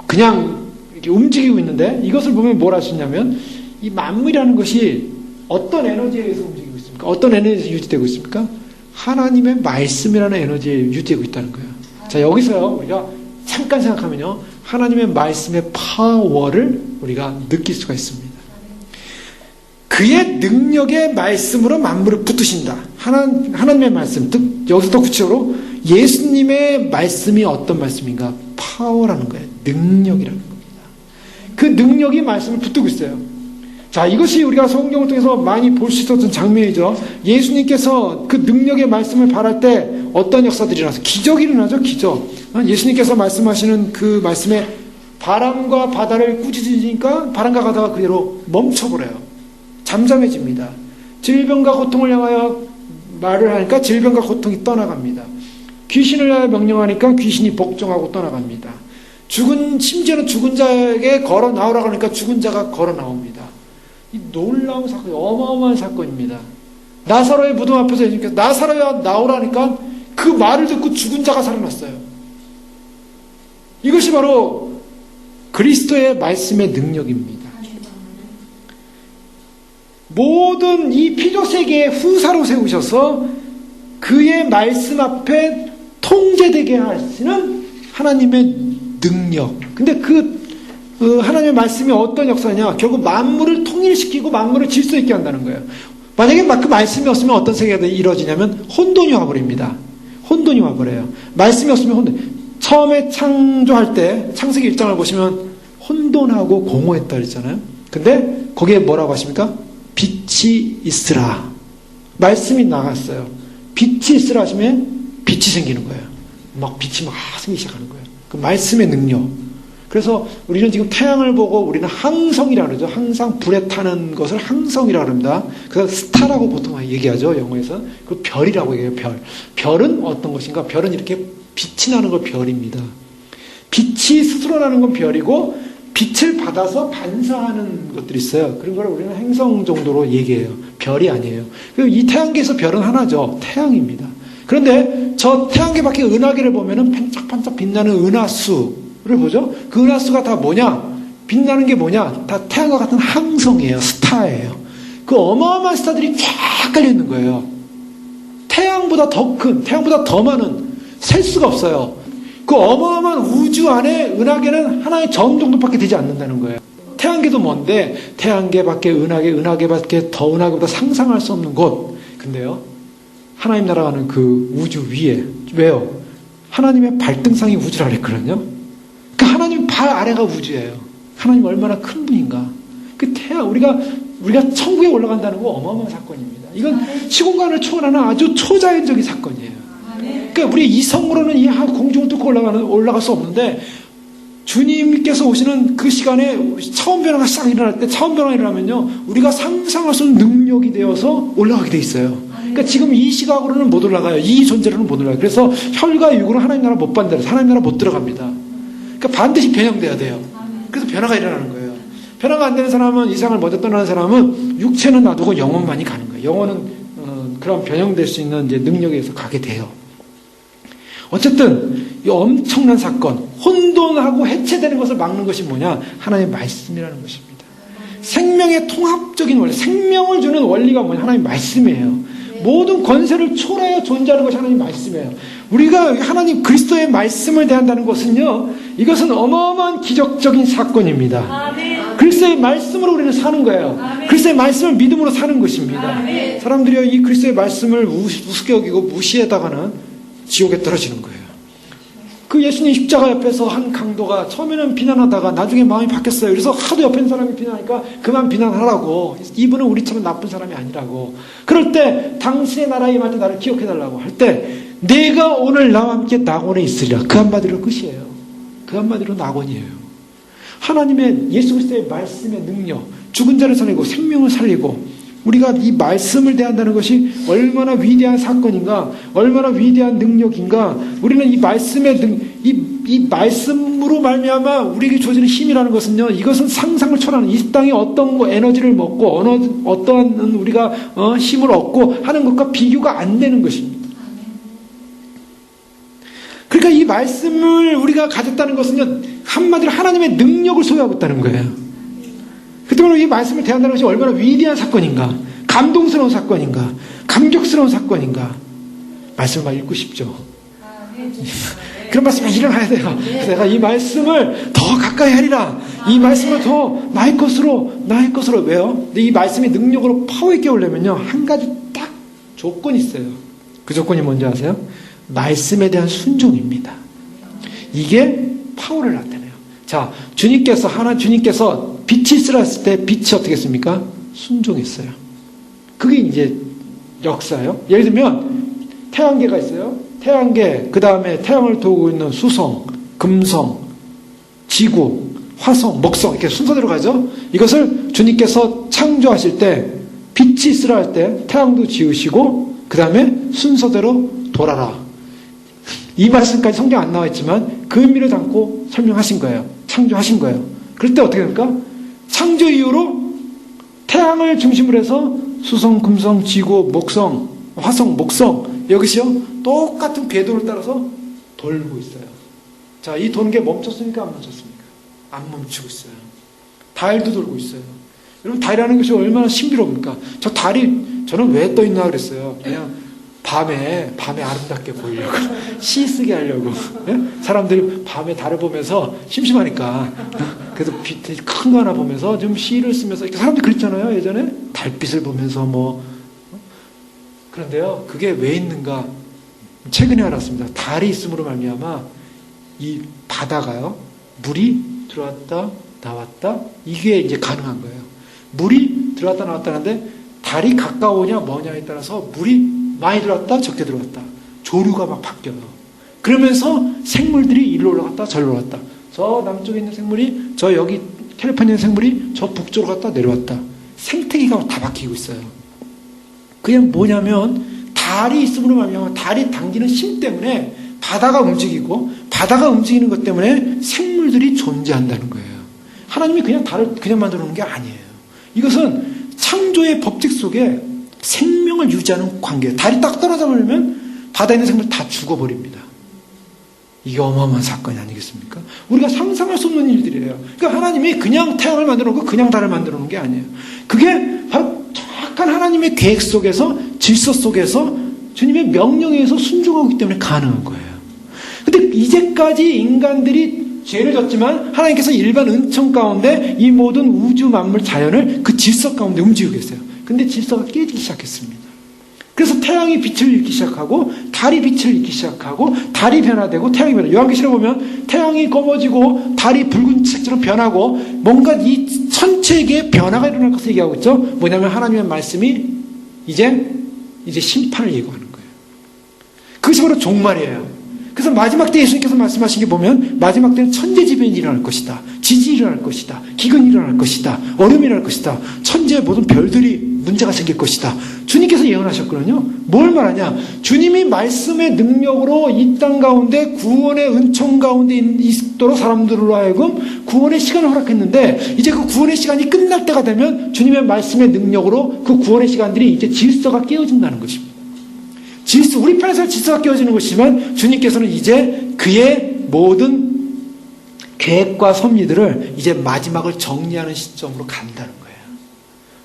그냥 이렇게 움직이고 있는데, 이것을 보면 뭘 할 수 있냐면, 이 만물이라는 것이 어떤 에너지에 의해서 움직이고 있습니까? 어떤 에너지에서 유지되고 있습니까? 하나님의 말씀이라는 에너지에 유지되고 있다는 거예요. 자, 여기서요, 우리가 잠깐 생각하면요, 하나님의 말씀의 파워를 우리가 느낄 수가 있습니다. 그의 능력의 말씀으로 만물을 붙드신다. 하나님의 말씀, 여기서 더 구체적으로 예수님의 말씀이 어떤 말씀인가? 파워라는 거예요. 능력이라는 겁니다. 그 능력이 말씀을 붙들고 있어요. 자, 이것이 우리가 성경을 통해서 많이 볼 수 있었던 장면이죠. 예수님께서 그 능력의 말씀을 발할 때 어떤 역사들이 일어나서 기적이 일어나죠. 기적. 예수님께서 말씀하시는 그 말씀에 바람과 바다를 꾸짖으니까 바람과 바다가 그대로 멈춰버려요. 잠잠해집니다. 질병과 고통을 향하여 말을 하니까 질병과 고통이 떠나갑니다. 귀신을 향하여 명령하니까 귀신이 복종하고 떠나갑니다. 심지어는 죽은 자에게 걸어 나오라고 하니까 죽은 자가 걸어 나옵니다. 이 놀라운 사건이 어마어마한 사건입니다. 나사로의 무덤 앞에서 예수님께서 나사로야 나오라니까 그 말을 듣고 죽은 자가 살아났어요. 이것이 바로 그리스도의 말씀의 능력입니다. 모든 이 피조세계의 후사로 세우셔서 그의 말씀 앞에 통제되게 하시는 하나님의 능력. 근데 하나님의 말씀이 어떤 역사냐? 결국 만물을 통일시키고 만물을 질서 있게 한다는 거예요. 만약에 그 말씀이 없으면 어떤 세계가 이루어지냐면 혼돈이 와버립니다. 혼돈이 와버려요. 말씀이 없으면 혼돈. 처음에 창조할 때 창세기 1장을 보시면 혼돈하고 공허했다 그랬잖아요. 근데 거기에 뭐라고 하십니까? 빛이 있으라. 말씀이 나갔어요. 빛이 있으라 하시면 빛이 생기는 거예요. 막 빛이 막 생기기 시작하는 거예요. 그 말씀의 능력. 그래서 우리는 지금 태양을 보고 우리는 항성이라고 그러죠. 항상 불에 타는 것을 항성이라고 합니다. 그래서 스타라고 보통 얘기하죠. 영어에서. 그 별이라고 얘기해요. 별. 별은 어떤 것인가? 별은 이렇게 빛이 나는 걸 별입니다. 빛이 스스로 나는 건 별이고 빛을 받아서 반사하는 것들이 있어요. 그런 걸 우리는 행성 정도로 얘기해요. 별이 아니에요. 이 태양계에서 별은 하나죠. 태양입니다. 그런데 저 태양계 밖에 은하계를 보면은 반짝반짝 빛나는 은하수를 보죠. 그 은하수가 다 뭐냐? 빛나는 게 뭐냐? 다 태양과 같은 항성이에요. 스타예요. 그 어마어마한 스타들이 쫙 깔려있는 거예요. 태양보다 더 큰, 태양보다 더 많은, 셀 수가 없어요. 그 어마어마한 우주 안에 은하계는 하나의 점 정도밖에 되지 않는다는 거예요. 태양계도 뭔데 태양계 밖에 은하계 밖에 더 은하계보다 상상할 수 없는 곳. 근데요, 하나님 나라가는 그 우주 위에. 왜요? 하나님의 발등상이 우주라 그랬거든요. 그 하나님 발 아래가 우주예요. 하나님 얼마나 큰 분인가. 그 태양, 우리가 천국에 올라간다는 거 어마어마한 사건입니다. 이건 시공간을 초월하는 아주 초자연적인 사건이에요. 그러니까 우리 이성으로는 이 공중을 뚫고 올라갈 수 없는데, 주님께서 오시는 그 시간에 차원 변화가 싹 일어날 때, 차원 변화가 일어나면요, 우리가 상상할 수 없는 능력이 되어서 올라가게 돼 있어요. 그러니까 지금 이 시각으로는 못 올라가요. 이 존재로는 못 올라가요. 그래서 혈과 육으로 하나님 나라 못 받는다. 하나님 나라 못 들어갑니다. 그러니까 반드시 변형돼야 돼요. 그래서 변화가 일어나는 거예요. 변화가 안 되는 사람은, 이상을 먼저 떠나는 사람은 육체는 놔두고 영혼만이 가는 거예요. 영혼은 그런 변형될 수 있는 이제 능력에 의해서 가게 돼요. 어쨌든 이 엄청난 사건, 혼돈하고 해체되는 것을 막는 것이 뭐냐? 하나님의 말씀이라는 것입니다. 생명의 통합적인 원리, 생명을 주는 원리가 뭐냐? 하나님의 말씀이에요. 모든 권세를 초월하여 존재하는 것이 하나님의 말씀이에요. 우리가 하나님 그리스도의 말씀을 대한다는 것은요, 이것은 어마어마한 기적적인 사건입니다. 아멘. 그리스도의 말씀으로 우리는 사는 거예요. 아멘. 그리스도의 말씀을 믿음으로 사는 것입니다. 아멘. 사람들이 이 그리스도의 말씀을 우습게 여기고 무시하다가는 지옥에 떨어지는 거예요. 그 예수님 십자가 옆에서 한 강도가 처음에는 비난하다가 나중에 마음이 바뀌었어요. 그래서 하도 옆에 있는 사람이 비난하니까 그만 비난하라고. 이분은 우리처럼 나쁜 사람이 아니라고. 그럴 때 당신의 나라에 임할 때 나를 기억해달라고 할 때, 내가 오늘 나와 함께 낙원에 있으리라. 그 한마디로 끝이에요. 그 한마디로 낙원이에요. 하나님의 예수 그리스도의 말씀의 능력, 죽은 자를 살리고 생명을 살리고, 우리가 이 말씀을 대한다는 것이 얼마나 위대한 사건인가, 얼마나 위대한 능력인가. 우리는 이 말씀의 이 말씀으로 말미암아 우리에게 주어지는 힘이라는 것은요, 이것은 상상을 초월하는, 이 땅에 어떤 에너지를 먹고 어떠한 우리가 힘을 얻고 하는 것과 비교가 안 되는 것입니다. 그러니까 이 말씀을 우리가 가졌다는 것은요, 한마디로 하나님의 능력을 소유하고 있다는 거예요. 그 때문에 이 말씀을 대한다는 것이 얼마나 위대한 사건인가, 감동스러운 사건인가, 감격스러운 사건인가. 말씀을 막 읽고 싶죠. 그런 말씀이 일어나야 돼요. 그래서 내가 이 말씀을 더 가까이 하리라. 이 말씀을 더 나의 것으로. 왜요? 근데 이 말씀이 능력으로 파워 있게 오려면요, 한 가지 딱 조건이 있어요. 그 조건이 뭔지 아세요? 말씀에 대한 순종입니다. 이게 파워를 나타내요. 자, 주님께서 빛이 있으라 했을 때 빛이 어떻게 했습니까? 순종했어요. 그게 이제 역사예요. 예를 들면 태양계가 있어요. 태양계, 그 다음에 태양을 도우고 있는 수성, 금성, 지구, 화성, 목성, 이렇게 순서대로 가죠. 이것을 주님께서 창조하실 때 빛이 있으라 할 때 태양도 지으시고 그 다음에 순서대로 돌아라. 이 말씀까지 성경 안 나와 있지만 그 의미를 담고 설명하신 거예요. 창조하신 거예요. 그럴 때 어떻게 됩니까? 창조 이후로 태양을 중심으로 해서 수성, 금성, 지구, 목성, 화성, 목성, 여기서요 똑같은 궤도를 따라서 돌고 있어요. 자, 이 도는 게 멈췄습니까? 안 멈췄습니까? 안 멈추고 있어요. 달도 돌고 있어요. 여러분, 달이라는 것이 얼마나 신비로웁니까? 저는 왜 떠 있나 그랬어요. 그냥 밤에 아름답게 보이려고, 시 쓰게 하려고. 예? 사람들이 밤에 달을 보면서 심심하니까, 그래서 빛이 큰 거 하나 보면서 좀 시를 쓰면서, 이렇게 사람들이 그랬잖아요, 예전에. 달빛을 보면서 그런데요, 그게 왜 있는가? 최근에 알았습니다. 달이 있음으로 말미암아 이 바다가요, 물이 들어왔다 나왔다, 이게 이제 가능한 거예요. 물이 들어왔다 나왔다 하는데 달이 가까우냐 뭐냐에 따라서 물이 많이 들어왔다 적게 들어왔다, 조류가 막 바뀌어요. 그러면서 생물들이 일로 올라갔다 저리로 올라갔다, 저 남쪽에 있는 생물이 저 여기 캘리포니아에 있는 생물이 저 북쪽으로 갔다 내려왔다, 생태계가 다 바뀌고 있어요. 그게 뭐냐면 달이 있음으로 말미암아 달이 당기는 힘 때문에 바다가 움직이고, 바다가 움직이는 것 때문에 생물들이 존재한다는 거예요. 하나님이 그냥 달을 그냥 만들어 놓은 게 아니에요. 이것은 창조의 법칙 속에 생명을 유지하는 관계예요. 달이 딱 떨어져 버리면 바다에 있는 생물 다 죽어버립니다. 이게 어마어마한 사건이 아니겠습니까? 우리가 상상할 수 없는 일들이에요. 그러니까 하나님이 그냥 태양을 만들어 놓고 그냥 달을 만들어 놓은 게 아니에요. 그게 바로 정확한 하나님의 계획 속에서, 질서 속에서 주님의 명령에 의해서 순종하기 때문에 가능한 거예요. 근데 이제까지 인간들이 죄를 졌지만 하나님께서 일반 은총 가운데 이 모든 우주 만물 자연을 그 질서 가운데 움직이고 계세요. 근데 질서가 깨지기 시작했습니다. 그래서 태양이 빛을 잃기 시작하고 달이 빛을 잃기 시작하고 달이 변화되고 태양이 변화되고, 요한계시록 보면 태양이 검어지고 달이 붉은색처럼 변하고 뭔가 이 천체계의 변화가 일어날 것을 얘기하고 있죠. 뭐냐면 하나님의 말씀이 이제 심판을 예고하는 거예요. 그것이 바로 종말이에요. 그래서 마지막 때 예수님께서 말씀하신 게 보면 마지막 때는 천재지변이 일어날 것이다, 지진이 일어날 것이다, 기근이 일어날 것이다, 얼음이 일어날 것이다, 천지의 모든 별들이 문제가 생길 것이다. 주님께서 예언하셨거든요. 뭘 말하냐? 주님이 말씀의 능력으로 이 땅 가운데 구원의 은총 가운데 있도록 사람들로 하여금 구원의 시간을 허락했는데, 이제 그 구원의 시간이 끝날 때가 되면 주님의 말씀의 능력으로 그 구원의 시간들이 이제 질서가 깨어진다는 것입니다. 우리 편에서 질서가 깨어지는 것이지만 주님께서는 이제 그의 모든 계획과 섭리들을 이제 마지막을 정리하는 시점으로 간다는 거예요.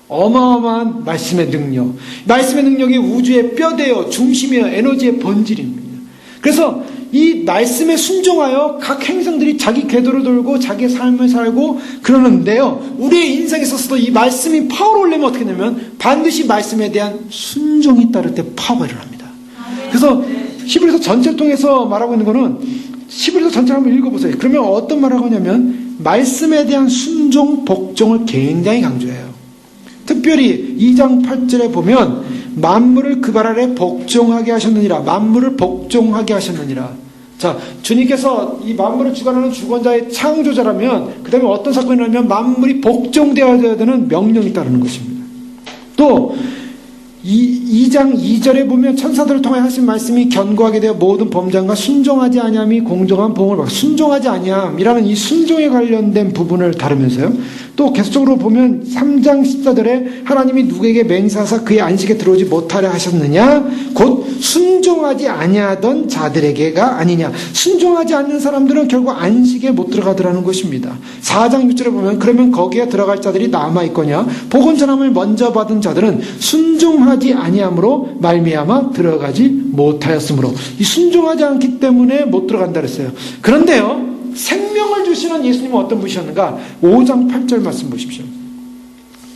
어마어마한 말씀의 능력. 말씀의 능력이 우주의 뼈대요, 중심이요, 에너지의 본질입니다. 그래서 이 말씀에 순종하여 각 행성들이 자기 궤도를 돌고 자기의 삶을 살고 그러는데요, 우리의 인생에 있어서도 이 말씀이 파워를 올리면 어떻게 되냐면 반드시 말씀에 대한 순종이 따를 때 파워가 일어납니다. 그래서 히브리서 전체를 통해서 말하고 있는 거는, 히브리서 전체를 한번 읽어보세요. 그러면 어떤 말을 하냐면 말씀에 대한 순종, 복종을 굉장히 강조해요. 특별히 2장 8절에 보면 만물을 그 발 아래 복종하게 하셨느니라, 만물을 복종하게 하셨느니라. 자, 주님께서 이 만물을 주관하는 주권자의 창조자라면 그 다음에 어떤 사건이 일어나면 만물이 복종되어야 되는 명령이 따르는 것입니다. 또 2장 2절에 보면 천사들을 통해 하신 말씀이 견고하게 되어 모든 범장과 순종하지 아니함이 공정한 보응을 받고, 순종하지 아니함이라는 이 순종에 관련된 부분을 다루면서요, 또 계속적으로 보면 3장 14절에 하나님이 누구에게 맹세하사 그의 안식에 들어오지 못하려 하셨느냐? 곧 순종하지 아니하던 자들에게가 아니냐. 순종하지 않는 사람들은 결국 안식에 못 들어가더라는 것입니다. 4장 6절에 보면 그러면 거기에 들어갈 자들이 남아있거냐? 복음 전함을 먼저 받은 자들은 순종하지 아니함으로 말미암아 들어가지 못하였으므로, 이 순종하지 않기 때문에 못 들어간다 그랬어요. 그런데요, 생명을 주시는 예수님은 어떤 분이셨는가? 5장 8절 말씀 보십시오.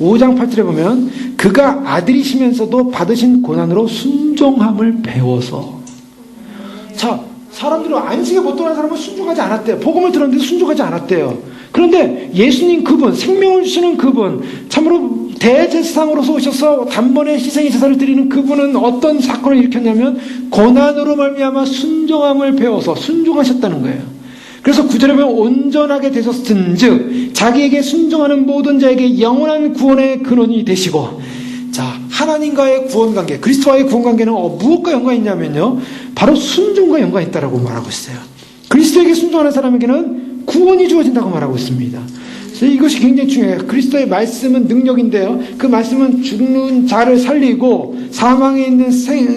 5장 8절에 보면 그가 아들이시면서도 받으신 고난으로 순종함을 배워서. 자, 사람들은 안식에 못 들어간 사람은 순종하지 않았대요. 복음을 들었는데 순종하지 않았대요. 그런데 예수님 그분, 생명을 주시는 그분, 참으로 대제사장으로서 오셔서 단번에 희생의 제사를 드리는 그분은 어떤 사건을 일으켰냐면 고난으로 말미암아 순종함을 배워서 순종하셨다는 거예요. 그래서 9절에 보면 온전하게 되셨은즉 자기에게 순종하는 모든 자에게 영원한 구원의 근원이 되시고. 자, 하나님과의 구원관계, 그리스도와의 구원관계는 무엇과 연관이 있냐면요, 바로 순종과 연관이 있다고 말하고 있어요. 그리스도에게 순종하는 사람에게는 구원이 주어진다고 말하고 있습니다. 이것이 굉장히 중요해요. 그리스도의 말씀은 능력인데요, 그 말씀은 죽는 자를 살리고 사망에 있는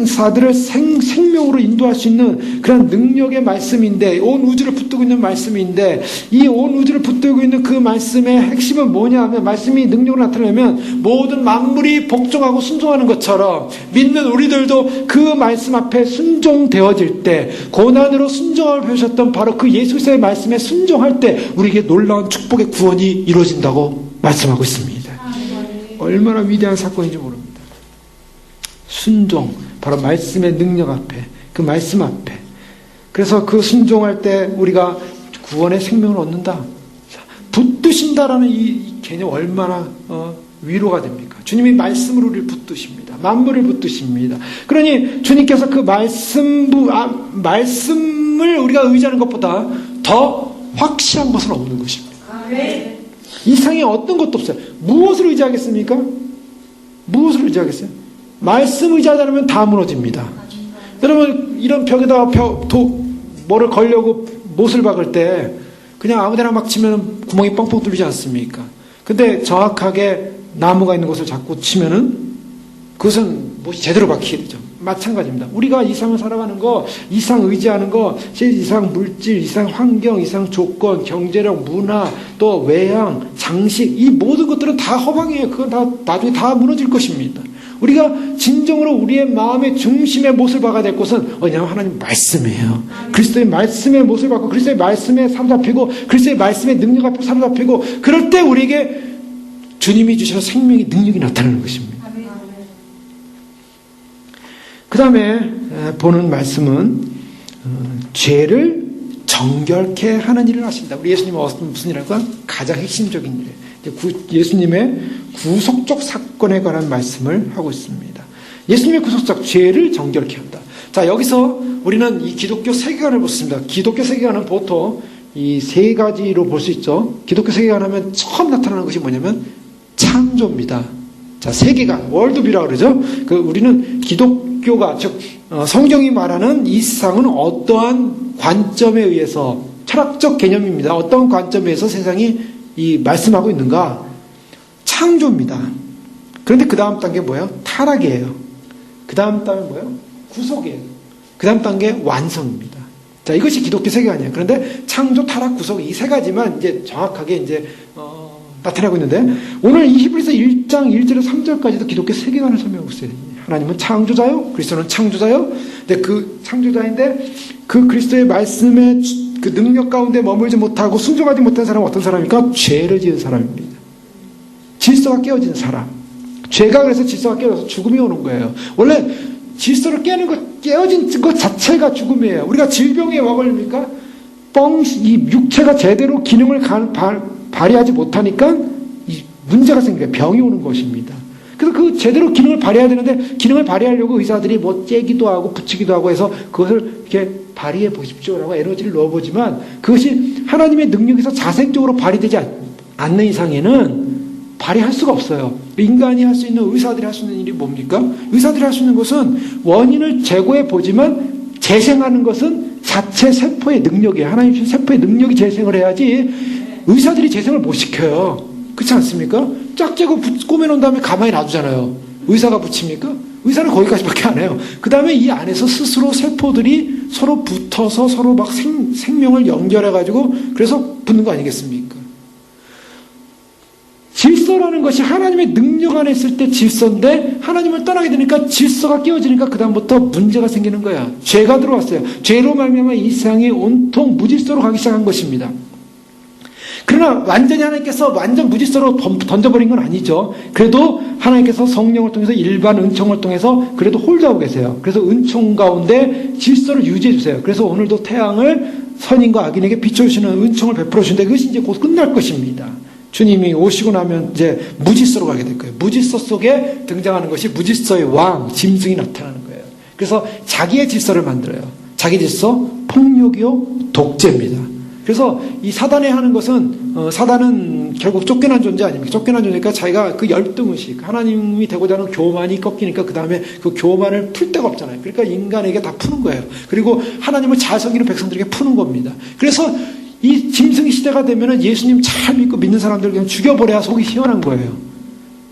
사들을 생명으로 인도할 수 있는 그런 능력의 말씀인데, 온 우주를 붙들고 있는 말씀인데, 이 온 우주를 붙들고 있는 그 말씀의 핵심은 뭐냐 하면, 말씀이 능력으로 나타나면 모든 만물이 복종하고 순종하는 것처럼 믿는 우리들도 그 말씀 앞에 순종되어질 때, 고난으로 순종을 배우셨던 바로 그 예수 그리스도의 말씀에 순종할 때 우리에게 놀라운 축복의 구원이 이루어진다고 말씀하고 있습니다. 얼마나 위대한 사건인지 모릅니다. 순종, 바로 말씀의 능력 앞에, 그 말씀 앞에. 그래서 그 순종할 때 우리가 구원의 생명을 얻는다. 붙드신다라는 이 개념 얼마나 위로가 됩니까? 주님이 말씀으로 우리를 붙드십니다. 만물을 붙드십니다. 그러니 주님께서 그 말씀을 우리가 의지하는 것보다 더 확실한 것은 없는 것입니다. 이상의 어떤 것도 없어요. 무엇을 의지하겠습니까? 무엇을 의지하겠어요? 말씀 의지하지 않으면 다 무너집니다. 여러분, 이런 벽에다가 뭐를 걸려고 못을 박을 때 그냥 아무데나 막 치면 구멍이 뻥뻥 뚫리지 않습니까? 근데 정확하게 나무가 있는 곳을 자꾸 치면은 그것은 못이 제대로 박히게 되죠. 마찬가지입니다. 우리가 이 세상을 살아가는 거, 이 세상 의지하는 거, 이 세상 물질, 이 세상 환경, 이 세상 조건, 경제력, 문화, 또 외양, 장식, 이 모든 것들은 다 허망이에요. 그건 다 나중에 다 무너질 것입니다. 우리가 진정으로 우리의 마음의 중심에 못을 박아야 될 곳은 어디냐면 하나님 말씀이에요. 그리스도의 말씀에 못을 박고 그리스도의 말씀에 사로잡히고 그리스도의 말씀의 능력 앞에 사로잡히고, 그럴 때 우리에게 주님이 주시는 생명의 능력이 나타나는 것입니다. 그 다음에 보는 말씀은 죄를 정결케 하는 일을 하신다. 우리 예수님은 무슨 일을 할까? 가장 핵심적인 일, 예수님의 구속적 사건에 관한 말씀을 하고 있습니다. 예수님의 구속적 죄를 정결케 한다. 자, 여기서 우리는 이 기독교 세계관을 보습니다. 기독교 세계관은 보통 이 세 가지로 볼 수 있죠. 기독교 세계관 하면 처음 나타나는 것이 뭐냐면 창조입니다. 자, 세계관, 월드뷰라고 그러죠. 우리는 기독교가, 즉 성경이 말하는 이 세상은 어떠한 관점에 의해서, 철학적 개념입니다. 어떤 관점에 의해서 세상이 말씀하고 있는가? 창조입니다. 그런데 그 다음 단계 뭐예요? 타락이에요. 그 다음 단계 뭐예요? 구속이에요. 그 다음 단계 완성입니다. 자, 이것이 기독교 세계관이에요. 그런데 창조, 타락, 구속 이 세 가지만 이제 정확하게 나타나고 있는데, 오늘 이 히브리서 1장 1절에서 3절까지도 기독교 세계관을 설명하고 있어요. 하나님은 창조자요, 그리스도는 창조자요. 근데 그 창조자인데 그 그리스도의 말씀의 그 능력 가운데 머물지 못하고 순종하지 못한 사람은 어떤 사람입니까? 죄를 지은 사람입니다. 질서가 깨어진 사람. 죄가 그래서 질서가 깨어져서 죽음이 오는 거예요. 원래 질서를 깨어진 것 자체가 죽음이에요. 우리가 질병에 와 걸립니까? 이 육체가 제대로 기능을 발휘하지 못하니까 이 문제가 생겨요. 병이 오는 것입니다. 그래서 그 제대로 기능을 발휘해야 되는데, 기능을 발휘하려고 의사들이 뭐 째기도 하고 붙이기도 하고 해서 그것을 이렇게 발휘해 보십시오라고 에너지를 넣어보지만, 그것이 하나님의 능력에서 자생적으로 발휘되지 않는 이상에는 발휘할 수가 없어요. 인간이 할 수 있는, 의사들이 할 수 있는 일이 뭡니까? 의사들이 할 수 있는 것은 원인을 제거해 보지만 재생하는 것은 자체 세포의 능력이에요. 하나님 주신 세포의 능력이 재생을 해야지 의사들이 재생을 못 시켜요. 그렇지 않습니까? 짝재고 꼬매놓은 다음에 가만히 놔두잖아요. 의사가 붙입니까? 의사는 거기까지밖에 안 해요. 그 다음에 이 안에서 스스로 세포들이 서로 붙어서 서로 막 생명을 연결해가지고 그래서 붙는 거 아니겠습니까? 질서라는 것이 하나님의 능력 안에 있을 때 질서인데 하나님을 떠나게 되니까 질서가 깨어지니까 그 다음부터 문제가 생기는 거야. 죄가 들어왔어요. 죄로 말미암아 이 세상이 온통 무질서로 가기 시작한 것입니다. 그러나 완전히 하나님께서 완전 무질서로 던져버린 건 아니죠. 그래도 하나님께서 성령을 통해서 일반 은총을 통해서 그래도 홀드하고 계세요. 그래서 은총 가운데 질서를 유지해 주세요. 그래서 오늘도 태양을 선인과 악인에게 비춰주시는 은총을 베풀어 주는데 그것이 이제 곧 끝날 것입니다. 주님이 오시고 나면 이제 무질서로 가게 될 거예요. 무질서 속에 등장하는 것이 무질서의 왕, 짐승이 나타나는 거예요. 그래서 자기의 질서를 만들어요. 자기 질서, 폭력이요, 독재입니다. 그래서 이 사단이 하는 것은 사단은 결국 쫓겨난 존재 아닙니까? 쫓겨난 존재니까 자기가 그 열등의식, 하나님이 되고자 하는 교만이 꺾이니까 그 다음에 그 교만을 풀 데가 없잖아요. 그러니까 인간에게 다 푸는 거예요. 그리고 하나님을 잘 섬기는 백성들에게 푸는 겁니다. 그래서 이 짐승의 시대가 되면은 예수님 잘 믿는 사람들 그냥 죽여버려야 속이 시원한 거예요.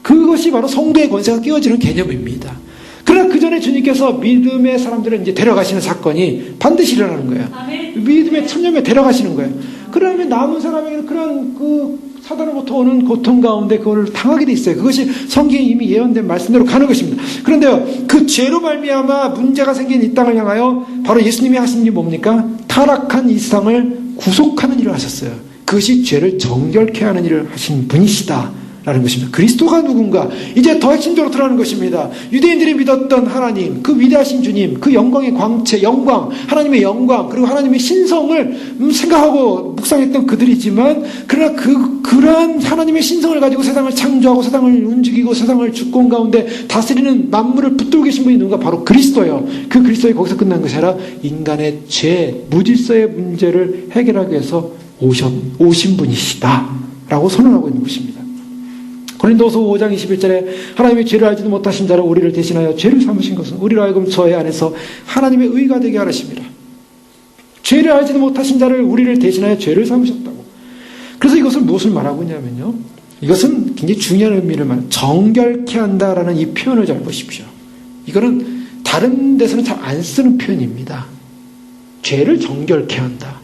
그것이 바로 성도의 권세가 깨어지는 개념입니다. 그러나 그 전에 주님께서 믿음의 사람들을 이제 데려가시는 사건이 반드시 일어나는 거예요. 믿음의 천년에 데려가시는 거예요. 그러면 남은 사람에게는 그런 그 사단으로부터 오는 고통 가운데 그걸 당하게 돼 있어요. 그것이 성경에 이미 예언된 말씀대로 가는 것입니다. 그런데요, 그 죄로 말미암아 문제가 생긴 이 땅을 향하여 바로 예수님이 하신 일이 뭡니까? 타락한 이 세상을 구속하는 일을 하셨어요. 그것이 죄를 정결케 하는 일을 하신 분이시다 라는 것입니다. 그리스도가 누군가? 이제 더 핵심적으로 드러나는 것입니다. 유대인들이 믿었던 하나님, 그 위대하신 주님, 그 영광의 광채, 영광, 하나님의 영광, 그리고 하나님의 신성을 생각하고 묵상했던 그들이지만, 그러나 그러한 하나님의 신성을 가지고 세상을 창조하고 세상을 움직이고 세상을 주권 가운데 다스리는 만물을 붙들고 계신 분이 누군가? 바로 그리스도예요. 그 그리스도에 거기서 끝난 것이 아니라 인간의 죄, 무질서의 문제를 해결하기 위해서 오신 분이시다 라고 선언하고 있는 것입니다. 고린도서 5장 21절에 하나님의 죄를 알지도 못하신 자를 우리를 대신하여 죄를 삼으신 것은 우리로 하여금 저의 안에서 하나님의 의가 되게 하심이라. 죄를 알지도 못하신 자를 우리를 대신하여 죄를 삼으셨다고. 그래서 이것을 무엇을 말하고 있냐면요, 이것은 굉장히 중요한 의미를 말해요. 정결케 한다라는 이 표현을 잘 보십시오. 이거는 다른 데서는 잘 안 쓰는 표현입니다. 죄를 정결케 한다,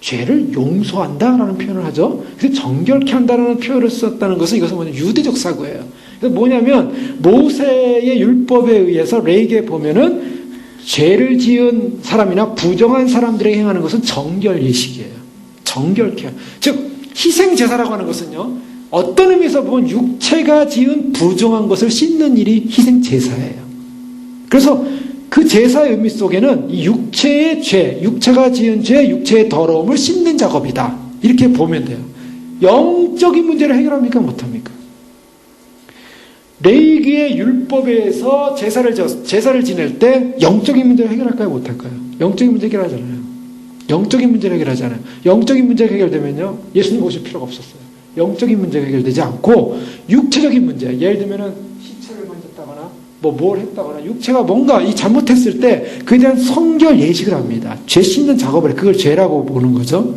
죄를 용서한다라는 표현을 하죠. 그래서 정결케 한다라는 표현을 썼다는 것은 이것은 뭐냐면 유대적 사고예요. 그래서 뭐냐면 모세의 율법에 의해서 레위기에 보면은 죄를 지은 사람이나 부정한 사람들에게 행하는 것은 정결 예식이에요. 정결케. 즉 희생 제사라고 하는 것은요, 어떤 의미에서 보면 육체가 지은 부정한 것을 씻는 일이 희생 제사예요. 그래서 그 제사의 의미 속에는 이 육체의 죄, 육체가 지은 죄, 육체의 더러움을 씻는 작업이다. 이렇게 보면 돼요. 영적인 문제를 해결합니까? 못합니까? 레위기의 율법에서 제사를 지낼 때 영적인 문제를 해결할까요? 못할까요? 영적인 문제 해결하잖아요. 영적인 문제를 해결하잖아요. 영적인 문제가 해결되면요, 예수님 오실 필요가 없었어요. 영적인 문제가 해결되지 않고 육체적인 문제, 예를 들면은 시체를 만졌다거나 뭘 했다거나 육체가 뭔가 이 잘못했을 때 그에 대한 성결 예식을 합니다. 죄 씻는 작업을 해. 그걸 죄라고 보는 거죠.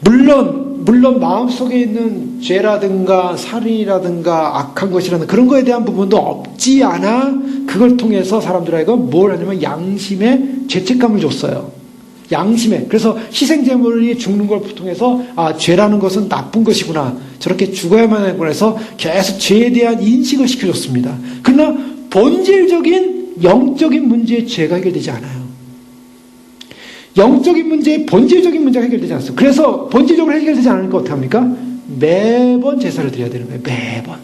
물론 마음속에 있는 죄라든가 살인이라든가 악한 것이라든가 그런 거에 대한 부분도 없지 않아 그걸 통해서 사람들에게 뭘 하냐면 양심에 죄책감을 줬어요. 양심에. 그래서 희생제물이 죽는 걸 통해서 죄라는 것은 나쁜 것이구나, 저렇게 죽어야만 하구나 해서 계속 죄에 대한 인식을 시켜줬습니다. 그러나 본질적인 영적인 문제의 죄가 해결되지 않아요. 영적인 문제의 본질적인 문제가 해결되지 않습니다. 그래서 본질적으로 해결되지 않으니까 어떻게 합니까? 매번 제사를 드려야 되는 거예요. 매번.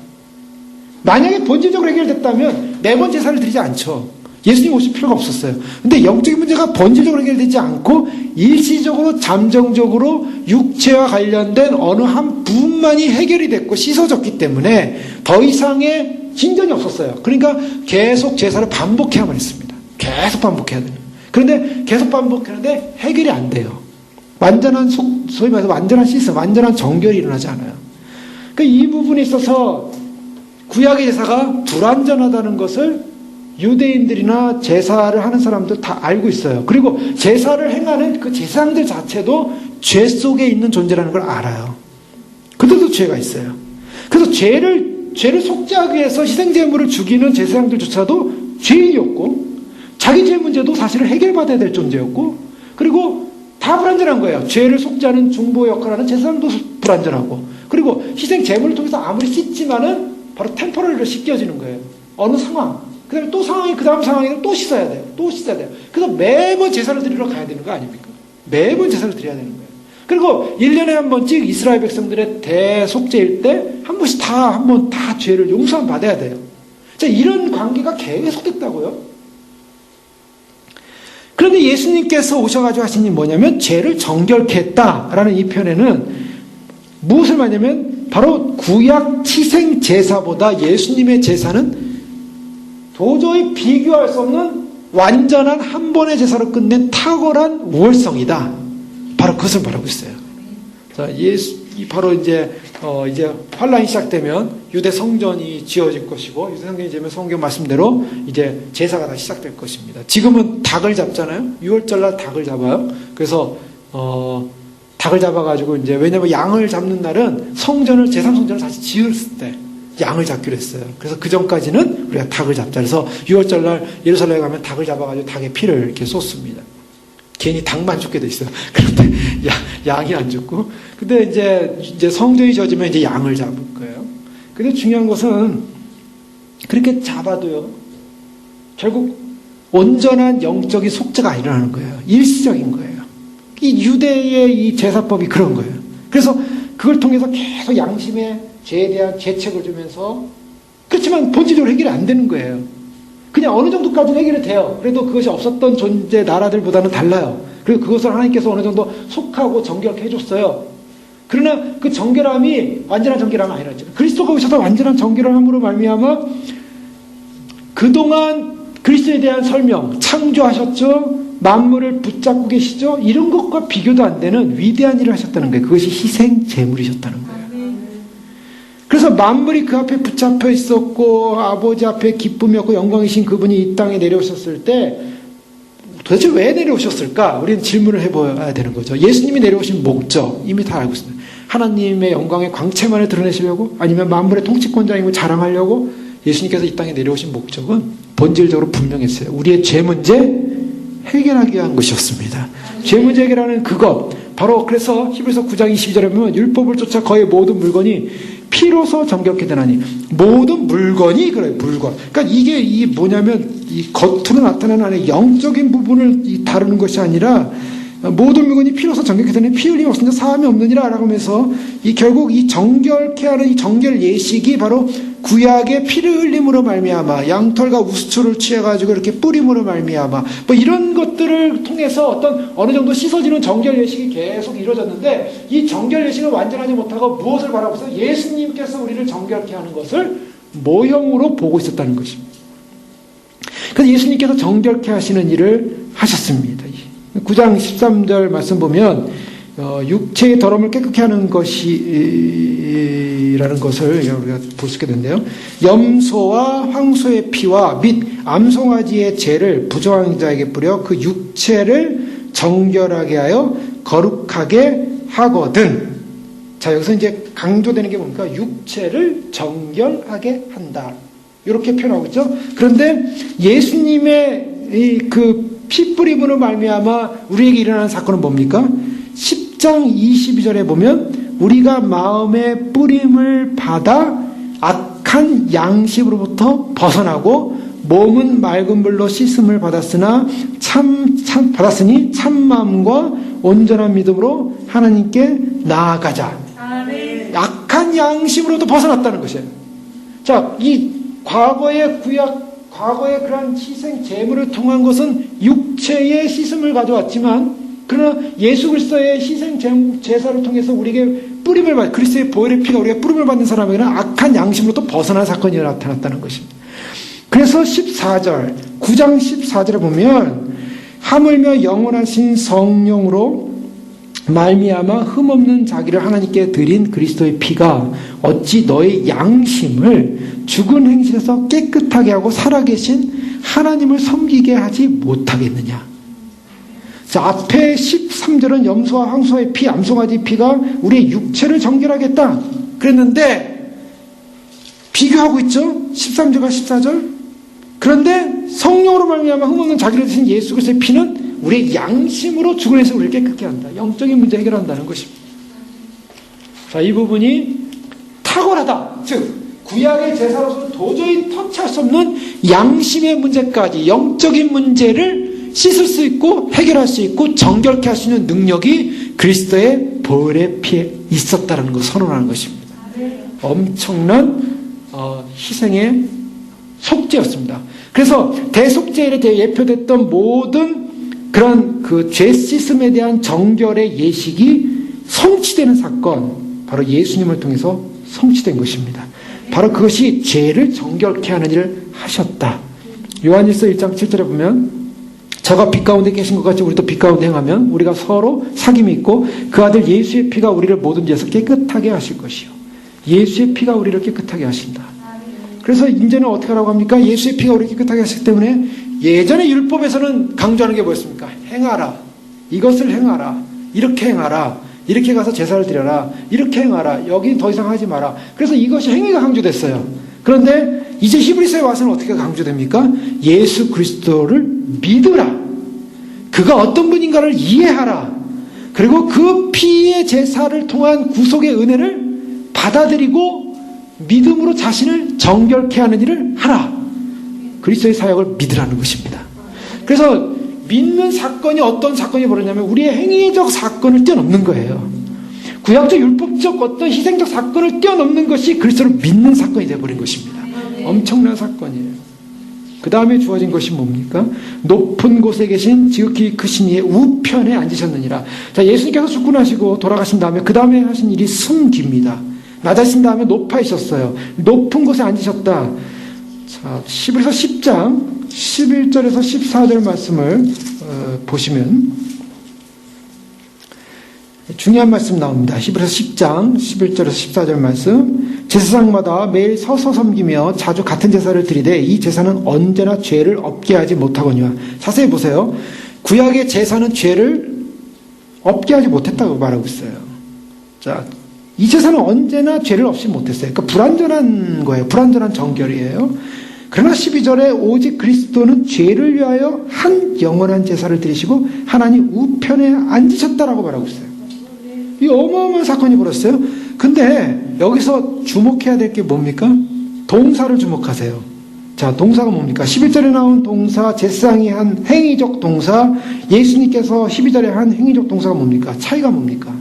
만약에 본질적으로 해결됐다면 매번 제사를 드리지 않죠. 예수님 오실 필요가 없었어요. 근데 영적인 문제가 본질적으로 해결되지 않고 일시적으로 잠정적으로 육체와 관련된 어느 한 부분만이 해결이 됐고 씻어졌기 때문에 더 이상의 진전이 없었어요. 그러니까 계속 제사를 반복해야만 했습니다. 계속 반복해야 돼요. 그런데 계속 반복하는데 해결이 안 돼요. 완전한 소위 말해서 완전한 시스템, 완전한 정결이 일어나지 않아요. 그러니까 이 부분에 있어서 구약의 제사가 불완전하다는 것을 유대인들이나 제사를 하는 사람도 다 알고 있어요. 그리고 제사를 행하는 그 제사장들 자체도 죄 속에 있는 존재라는 걸 알아요. 그들도 죄가 있어요. 그래서 죄를 속죄하기 위해서 희생제물을 죽이는 제사장들조차도 죄인이었고, 자기 죄 문제도 사실은 해결받아야 될 존재였고, 그리고 다 불완전한 거예요. 죄를 속죄하는 중보 역할을 하는 제사장도 불완전하고, 그리고 희생제물을 통해서 아무리 씻지만은 바로 템포럴리로 씻겨지는 거예요. 어느 상황. 그 다음에 또 상황이, 그 다음 상황에는 또 씻어야 돼요. 또 씻어야 돼요. 그래서 매번 제사를 드리러 가야 되는 거 아닙니까? 매번 제사를 드려야 되는 거예요. 그리고 1년에 한 번씩 이스라엘 백성들의 대속죄일 때 한 번씩 다 죄를 용서함 받아야 돼요. 자, 이런 관계가 계속됐다고요. 그런데 예수님께서 오셔가지고 하신 일이 뭐냐면 죄를 정결케 했다라는 이 편에는 무엇을 말하냐면 바로 구약 희생 제사보다 예수님의 제사는 도저히 비교할 수 없는 완전한 한 번의 제사로 끝낸 탁월한 우월성이다. 바로 그것을 말하고 있어요. 자, 바로 이제 환란이 시작되면 유대 성전이 지어질 것이고, 유대 성전이 되면 성경 말씀대로 이제 제사가 다 시작될 것입니다. 지금은 닭을 잡잖아요. 6월절날 닭을 잡아요. 그래서 닭을 잡아가지고 이제, 왜냐면 양을 잡는 날은 제상 성전을 다시 지었을 때 양을 잡기로 했어요. 그래서 그 전까지는 우리가 닭을 잡자. 그래서 6월절날 예루살렘에 가면 닭을 잡아가지고 닭의 피를 이렇게 쏟습니다. 괜히 닭만 죽게 돼 있어요. 그런데 양이 안 죽고. 근데 이제 성전이 지어지면 이제 양을 잡을 거예요. 근데 중요한 것은 그렇게 잡아도요, 결국 온전한 영적인 속죄가 안 일어나는 거예요. 일시적인 거예요. 이 유대의 이 제사법이 그런 거예요. 그래서 그걸 통해서 계속 양심의 죄에 대한 죄책을 주면서, 그렇지만 본질적으로 해결이 안 되는 거예요. 그냥 어느 정도까지는 해결이 돼요. 그래도 그것이 없었던 존재 나라들보다는 달라요. 그리고 그것을 하나님께서 어느 정도 속하고 정결케 해줬어요. 그러나 그 정결함이 완전한 정결함은 아니라죠. 그리스도가 오셔서 완전한 정결함으로 말미암아 그동안 그리스도에 대한 설명, 창조하셨죠, 만물을 붙잡고 계시죠, 이런 것과 비교도 안 되는 위대한 일을 하셨다는 거예요. 그것이 희생 제물이셨다는 거예요. 그래서 만물이 그 앞에 붙잡혀 있었고 아버지 앞에 기쁨이었고 영광이신 그분이 이 땅에 내려오셨을 때 도대체 왜 내려오셨을까? 우리는 질문을 해봐야 되는 거죠. 예수님이 내려오신 목적 이미 다 알고 있습니다. 하나님의 영광의 광채만을 드러내시려고, 아니면 만물의 통치권자임을 자랑하려고? 예수님께서 이 땅에 내려오신 목적은 본질적으로 분명했어요. 우리의 죄 문제 해결하기 위한 것이었습니다. 죄 문제 해결하는 그것, 바로 그래서 히브리서 9장 22절에 보면 율법을 쫓아 거의 모든 물건이 피로서 정결케 되나니, 모든 물건이 그래요. 물건. 그러니까 이게 뭐냐면 이 겉으로 나타나는 안에 영적인 부분을 다루는 것이 아니라, 모든 물건이 피로서 정결케 되니 피 흘림 없으니 사함이 없느니라 라고 하면서, 결국 이 정결케 하는 이 정결 예식이 바로 구약의 피를 흘림으로 말미암아, 양털과 우수초를 취해가지고 이렇게 뿌림으로 말미암아, 뭐 이런 것들을 통해서 어느 정도 씻어지는 정결 예식이 계속 이루어졌는데, 이 정결 예식을 완전하지 못하고 무엇을 바라고 있어요? 예수님께서 우리를 정결케 하는 것을 모형으로 보고 있었다는 것입니다. 그래서 예수님께서 정결케 하시는 일을 하셨습니다. 9장 13절 말씀 보면 육체의 더러움을 깨끗게 하는 것이라는 것을 우리가 볼 수 있게 되는데요. 염소와 황소의 피와 및 암송아지의 죄를 부정한 자에게 뿌려 그 육체를 정결하게 하여 거룩하게 하거든. 자, 여기서 이제 강조되는 게 뭡니까? 육체를 정결하게 한다. 이렇게 표현하고 있죠. 그런데 예수님의 그 피 뿌림으로 말미암아 우리에게 일어나는 사건은 뭡니까? 10장 22절에 보면 우리가 마음의 뿌림을 받아 악한 양심으로부터 벗어나고 몸은 맑은 물로 씻음을 받았으니 참마음과 온전한 믿음으로 하나님께 나아가자. 악한 양심으로부터 벗어났다는 것이에요. 자, 이 과거의 그러한 희생 제물을 통한 것은 육체의 씻음을 가져왔지만, 그러나 예수 그리스도의 희생 제사를 통해서 우리에게 뿌림을 받는, 그리스도의 보혈의 피가 우리가 뿌림을 받는 사람에게는 악한 양심으로부터 벗어난 사건이 나타났다는 것입니다. 그래서 9장 14절에 보면 하물며 영원하신 성령으로 말미암아 흠없는 자기를 하나님께 드린 그리스도의 피가 어찌 너의 양심을 죽은 행실에서 깨끗하게 하고 살아계신 하나님을 섬기게 하지 못하겠느냐. 자, 앞에 13절은 염소와 황소의 피, 암송아지 피가 우리의 육체를 정결하겠다. 그랬는데 비교하고 있죠. 13절과 14절. 그런데 성령으로 말미암아 흠없는 자기를 드신 예수 그리스도의 피는 우리의 양심으로 죽은 에서 우리를 깨끗게 한다. 영적인 문제 해결한다는 것입니다. 자, 이 부분이 탁월하다. 즉 구약의 제사로서는 도저히 터치할 수 없는 양심의 문제까지, 영적인 문제를 씻을 수 있고 해결할 수 있고 정결케 할 수 있는 능력이 그리스도의 보혈의 피에 있었다는 것을 선언하는 것입니다. 엄청난 희생의 속죄였습니다. 그래서 대속죄에 대해 예표됐던 모든 그런 그 죄 씻음에 대한 정결의 예식이 성취되는 사건, 바로 예수님을 통해서 성취된 것입니다. 바로 그것이 죄를 정결케 하는 일을 하셨다. 요한일서 1장 7절에 보면 저가 빛 가운데 계신 것 같이 우리도 빛 가운데 행하면 우리가 서로 사귐이 있고 그 아들 예수의 피가 우리를 모든 죄에서 깨끗하게 하실 것이요. 예수의 피가 우리를 깨끗하게 하신다. 그래서 이제는 어떻게 하라고 합니까? 예수의 피가 우리를 깨끗하게 하시기 때문에 예전에 율법에서는 강조하는 게 뭐였습니까? 행하라. 이것을 행하라. 이렇게 행하라. 이렇게 가서 제사를 드려라. 이렇게 행하라. 여기 더 이상 하지 마라. 그래서 이것이 행위가 강조됐어요. 그런데 이제 히브리서에 와서는 어떻게 강조됩니까? 예수 그리스도를 믿으라. 그가 어떤 분인가를 이해하라. 그리고 그 피의 제사를 통한 구속의 은혜를 받아들이고 믿음으로 자신을 정결케 하는 일을 하라. 그리스도의 사역을 믿으라는 것입니다. 그래서 믿는 사건이 어떤 사건이 벌어지냐면 우리의 행위적 사건을 뛰어넘는 거예요. 구약적 율법적 어떤 희생적 사건을 뛰어넘는 것이 그리스도를 믿는 사건이 되어버린 것입니다. 엄청난 사건이에요. 그 다음에 주어진 것이 뭡니까? 높은 곳에 계신 지극히 크신 이의 우편에 앉으셨느니라. 자, 예수님께서 죽고 돌아가신 다음에 그 다음에 하신 일이 승기입니다. 낮아진 다음에 높아지셨어요. 높은 곳에 앉으셨다. 자, 히브리서 10장 11절에서 14절 말씀을 보시면 중요한 말씀 나옵니다. 히브리서 10장 11절에서 14절 말씀. 제사장마다 매일 서서 섬기며 자주 같은 제사를 드리되 이 제사는 언제나 죄를 없게 하지 못하거니와. 자세히 보세요. 구약의 제사는 죄를 없게 하지 못했다고 말하고 있어요. 자, 이 제사는 언제나 죄를 없이 못했어요. 그러니까 불완전한 거예요. 불완전한 정결이에요. 그러나 12절에 오직 그리스도는 죄를 위하여 한 영원한 제사를 드리시고 하나님 우편에 앉으셨다라고 말하고 있어요. 이 어마어마한 사건이 벌었어요. 근데 여기서 주목해야 될 게 뭡니까? 동사를 주목하세요. 자, 동사가 뭡니까? 11절에 나온 동사, 제사장이 한 행위적 동사, 예수님께서 12절에 한 행위적 동사가 뭡니까? 차이가 뭡니까?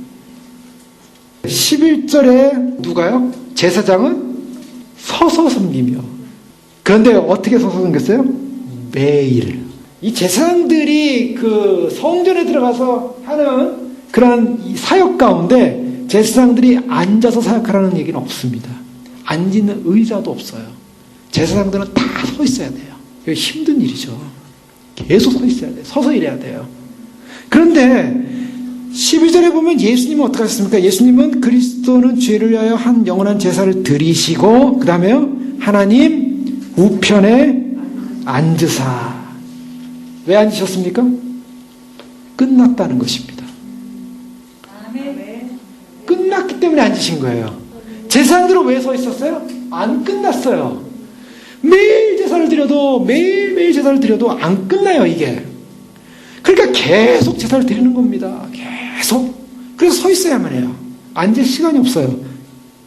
11절에 누가요? 제사장은 서서 섬기며. 그런데 어떻게 서서 섬겼어요? 매일. 이 제사장들이 그 성전에 들어가서 하는 그런 사역 가운데 제사장들이 앉아서 사역하라는 얘기는 없습니다. 앉는 의자도 없어요. 제사장들은 다 서 있어야 돼요. 이거 힘든 일이죠. 계속 서 있어야 돼요. 서서 일해야 돼요. 그런데 12절에 보면 예수님은 어떻게 하셨습니까? 예수님은 그리스도는 죄를 위하여 한 영원한 제사를 드리시고 그 다음에요 하나님 우편에 앉으사. 왜 앉으셨습니까? 끝났다는 것입니다. 끝났기 때문에 앉으신 거예요. 제사장들은 왜 서 있었어요? 안 끝났어요. 매일 제사를 드려도 매일매일 제사를 드려도 안 끝나요 이게. 그러니까 계속 제사를 드리는 겁니다. 계속. 그래서 서 있어야만 해요. 앉을 시간이 없어요.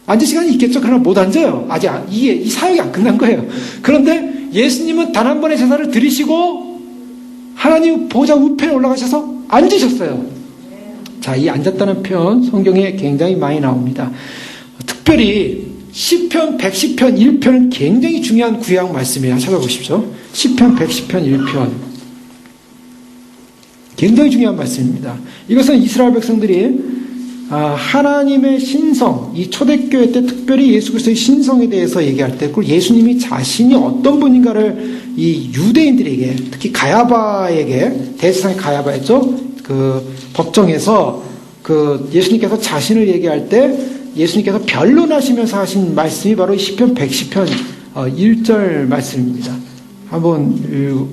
앉을 시간이 있겠죠. 그러나 못 앉아요. 아직 이 사역이 안 끝난 거예요. 그런데 예수님은 단 한 번의 제사를 드리시고 하나님 보좌 우편에 올라가셔서 앉으셨어요. 자, 이 앉았다는 표현 성경에 굉장히 많이 나옵니다. 특별히 시편 110편 1편은 굉장히 중요한 구약 말씀이에요. 찾아보십시오. 시편 110편 1편. 굉장히 중요한 말씀입니다. 이것은 이스라엘 백성들이 하나님의 신성, 이 초대교회 때 특별히 예수 그리스도의 신성에 대해서 얘기할 때, 그리고 예수님이 자신이 어떤 분인가를 이 유대인들에게, 특히 가야바에게, 대제사장 가야바였죠? 그 법정에서 그 예수님께서 자신을 얘기할 때 예수님께서 변론하시면서 하신 말씀이 바로 시편 110편 1절 말씀입니다. 한번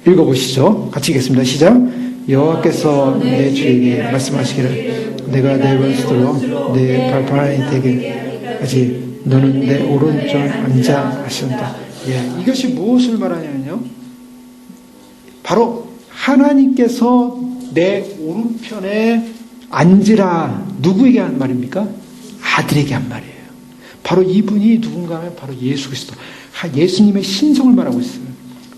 읽어보시죠. 같이 읽겠습니다. 시작. 여호와께서 내 주에게 말씀하시기를 내가 내 원수로 내 발판 안에 되게 아직 너는 내 오른쪽에 앉아 하신다. 예, 이것이 무엇을 말하냐면요, 바로 하나님께서 내 오른편에 앉으라. 누구에게 한 말입니까? 아들에게 한 말이에요. 바로 이분이 누군가 하면 바로 예수 그리스도, 예수님의 신성을 말하고 있어요.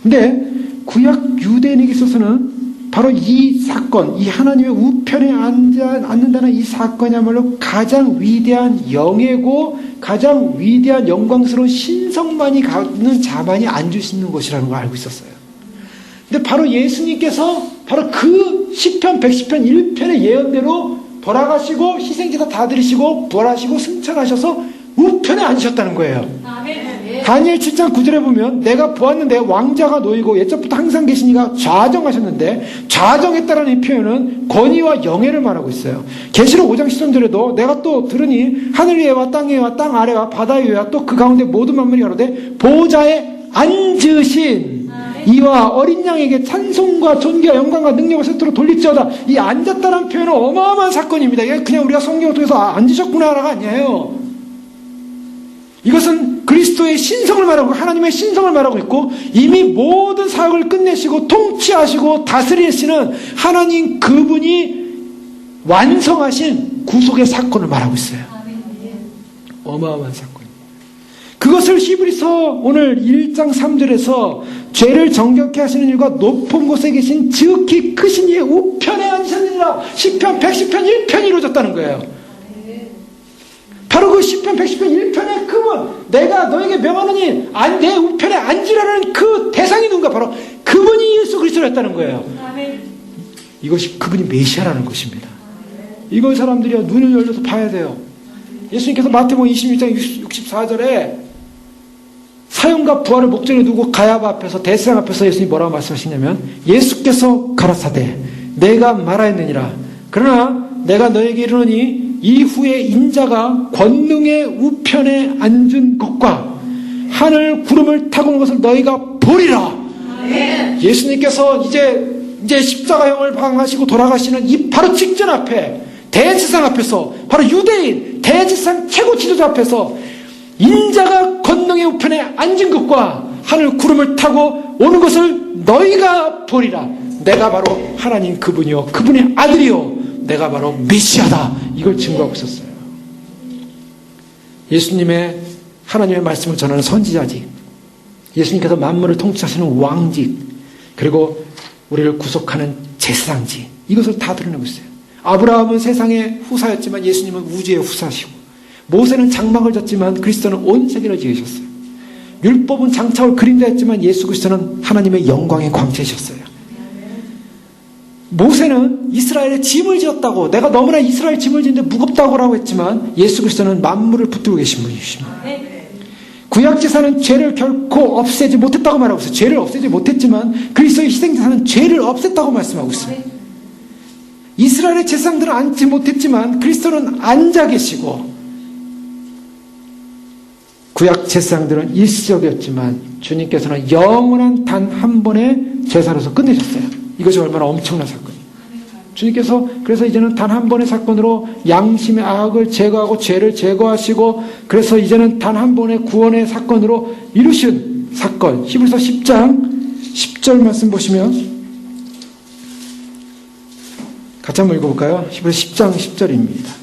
근데 구약 유대인에게 있어서는 바로 이 사건, 이 하나님의 우편에 앉는다는 이 사건이야말로 가장 위대한 영예고 가장 위대한 영광스러운 신성만이 갖는 자만이 앉을 수 있는 것이라는 걸 알고 있었어요. 근데 바로 예수님께서 바로 그 시편 110편 1편의 예언대로 돌아가시고 희생제사 다 드리시고 부활하시고 승천하셔서 우편에 앉으셨다는 거예요. 다니엘 7장 9절에 보면 내가 보았는데 왕자가 놓이고 옛적부터 항상 계시니가 좌정하셨는데, 좌정했다라는 이 표현은 권위와 영예를 말하고 있어요. 계시록 5장 13절에도 내가 또 들으니 하늘 위에와 땅 위에와 땅 아래와 바다 위에와 또 그 가운데 모든 만물이 가로되 보좌에 앉으신 이와 어린 양에게 찬송과 존귀와 영광과 능력을 세트로 돌릴지어다. 이 앉았다는 표현은 어마어마한 사건입니다. 이게 그냥 우리가 성경을 통해서 앉으셨구나라가 아니에요. 이것은 그리스도의 신성을 말하고 하나님의 신성을 말하고 있고, 이미 모든 사역을 끝내시고 통치하시고 다스리시는 하나님 그분이 완성하신 구속의 사건을 말하고 있어요. 어마어마한 사건. 그것을 히브리서 오늘 1장 3절에서 죄를 정결케 하시는 일과 높은 곳에 계신 지극히 크신 이의 우편에 앉으셨느니라. 시편 110편 1편이 이루어졌다는 거예요. 바로 그 시편 110편 1편의 그분, 내가 너에게 명하노니 내 우편에 앉으라는 그 대상이 누군가? 바로 그분이 예수 그리스도였다는 거예요. 이것이 그분이 메시아라는 것입니다. 이걸 사람들이 눈을 열려서 봐야 돼요. 예수님께서 마태복음 26장 64절에 사형과 부활을 목전에 두고 가야바 앞에서, 대제사장 앞에서 예수님이 뭐라고 말씀하시냐면, 예수께서 가라사대 내가 말하였느니라. 그러나 내가 너에게 이르노니 이후에 인자가 권능의 우편에 앉은 것과 하늘 구름을 타고 온 것을 너희가 보리라. 예수님께서 이제 십자가형을 방하시고 돌아가시는 이 바로 직전 앞에, 대제사장 앞에서, 바로 유대인 대제사장 최고 지도자 앞에서 인자가 권능의 우편에 앉은 것과 하늘 구름을 타고 오는 것을 너희가 보리라. 내가 바로 하나님 그분이요, 그분의 아들이요, 내가 바로 메시아다. 이걸 증거하고 있었어요. 예수님의 하나님의 말씀을 전하는 선지자직, 예수님께서 만물을 통치하시는 왕직, 그리고 우리를 구속하는 제사장직, 이것을 다 드러내고 있어요. 아브라함은 세상의 후사였지만 예수님은 우주의 후사시고, 모세는 장막을 졌지만 그리스도는 온 세계를 지으셨어요. 율법은 장차올 그림자였지만 예수 그리스도는 하나님의 영광의 광채이셨어요. 모세는 이스라엘의 짐을 지었다고, 내가 너무나 이스라엘 짐을 지는데 무겁다고 라고 했지만 예수 그리스도는 만물을 붙들고 계신 분이십니다. 구약제사는 죄를 결코 없애지 못했다고 말하고 있어요. 죄를 없애지 못했지만 그리스도의 희생제사는 죄를 없앴다고 말씀하고 있어요. 이스라엘의 제사장들은 앉지 못했지만 그리스도는 앉아 계시고, 구약 제사장들은 일시적이었지만 주님께서는 영원한 단 한 번의 제사로서 끝내셨어요. 이것이 얼마나 엄청난 사건이에요. 주님께서 그래서 이제는 단 한 번의 사건으로 양심의 악을 제거하고 죄를 제거하시고, 그래서 이제는 단 한 번의 구원의 사건으로 이루신 사건. 히브리서 10장 10절 말씀 보시면 같이 한번 읽어볼까요? 히브리서 10장 10절입니다.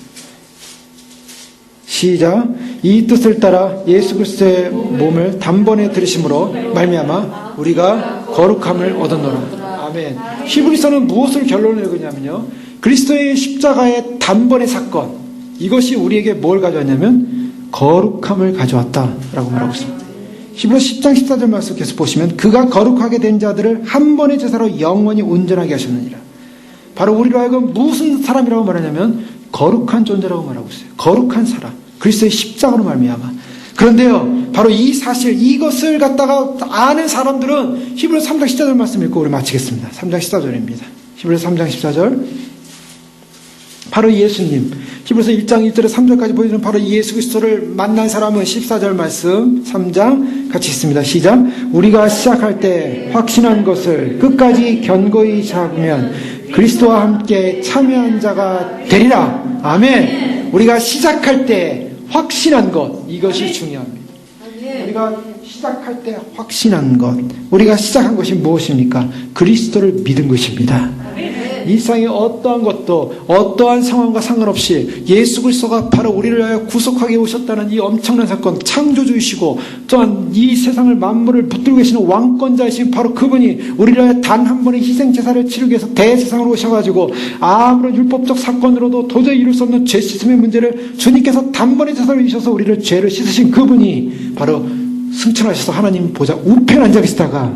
시작. 이 뜻을 따라 예수 그리스도의 몸을 단번에 들으심으로 말미암아 우리가 거룩함을 얻었노라. 아멘. 히브리서는 무엇을 결론을 내거냐면요, 그리스도의 십자가의 단번의 사건, 이것이 우리에게 뭘 가져왔냐면 거룩함을 가져왔다라고 말하고 있습니다. 히브리서 10장 14절 말씀 계속 보시면 그가 거룩하게 된 자들을 한 번의 제사로 영원히 온전하게 하셨느니라. 바로 우리로 하여금 무슨 사람이라고 말하냐면 거룩한 존재라고 말하고 있어요. 거룩한 사람, 그리스도의 십자가로 말미암아. 그런데요, 바로 이 사실, 이것을 갖다가 아는 사람들은 히브리서 3장 14절 말씀 읽고 우리 마치겠습니다. 3장 14절입니다. 히브리서 3장 14절. 바로 예수님, 히브리서 1장 1절에 3절까지 보여주는 바로 예수 그리스도를 만난 사람은 14절 말씀 3장 같이 있습니다. 시작. 우리가 시작할 때 확신한 것을 끝까지 견고히 잡으면 그리스도와 함께 참여한 자가 되리라. 아멘. 우리가 시작할 때 확신한 것, 이것이 중요합니다. 우리가 시작할 때 확신한 것, 우리가 시작한 것이 무엇입니까? 그리스도를 믿은 것입니다. 이 세상의 어떠한 것도 어떠한 상황과 상관없이 예수 그리스도가 바로 우리를 위하여 구속하게 오셨다는 이 엄청난 사건, 창조주이시고 또한 이 세상을 만물을 붙들고 계시는 왕권자이신 바로 그분이 우리를 위하여 단 한 번의 희생제사를 치르기 위해서 대세상으로 오셔가지고 아무런 율법적 사건으로도 도저히 이룰 수 없는 죄 씻음의 문제를 주님께서 단번에 제사를 이셔서 우리를 죄를 씻으신 그분이 바로 승천하셔서 하나님 보좌 우편에 앉아 계시다가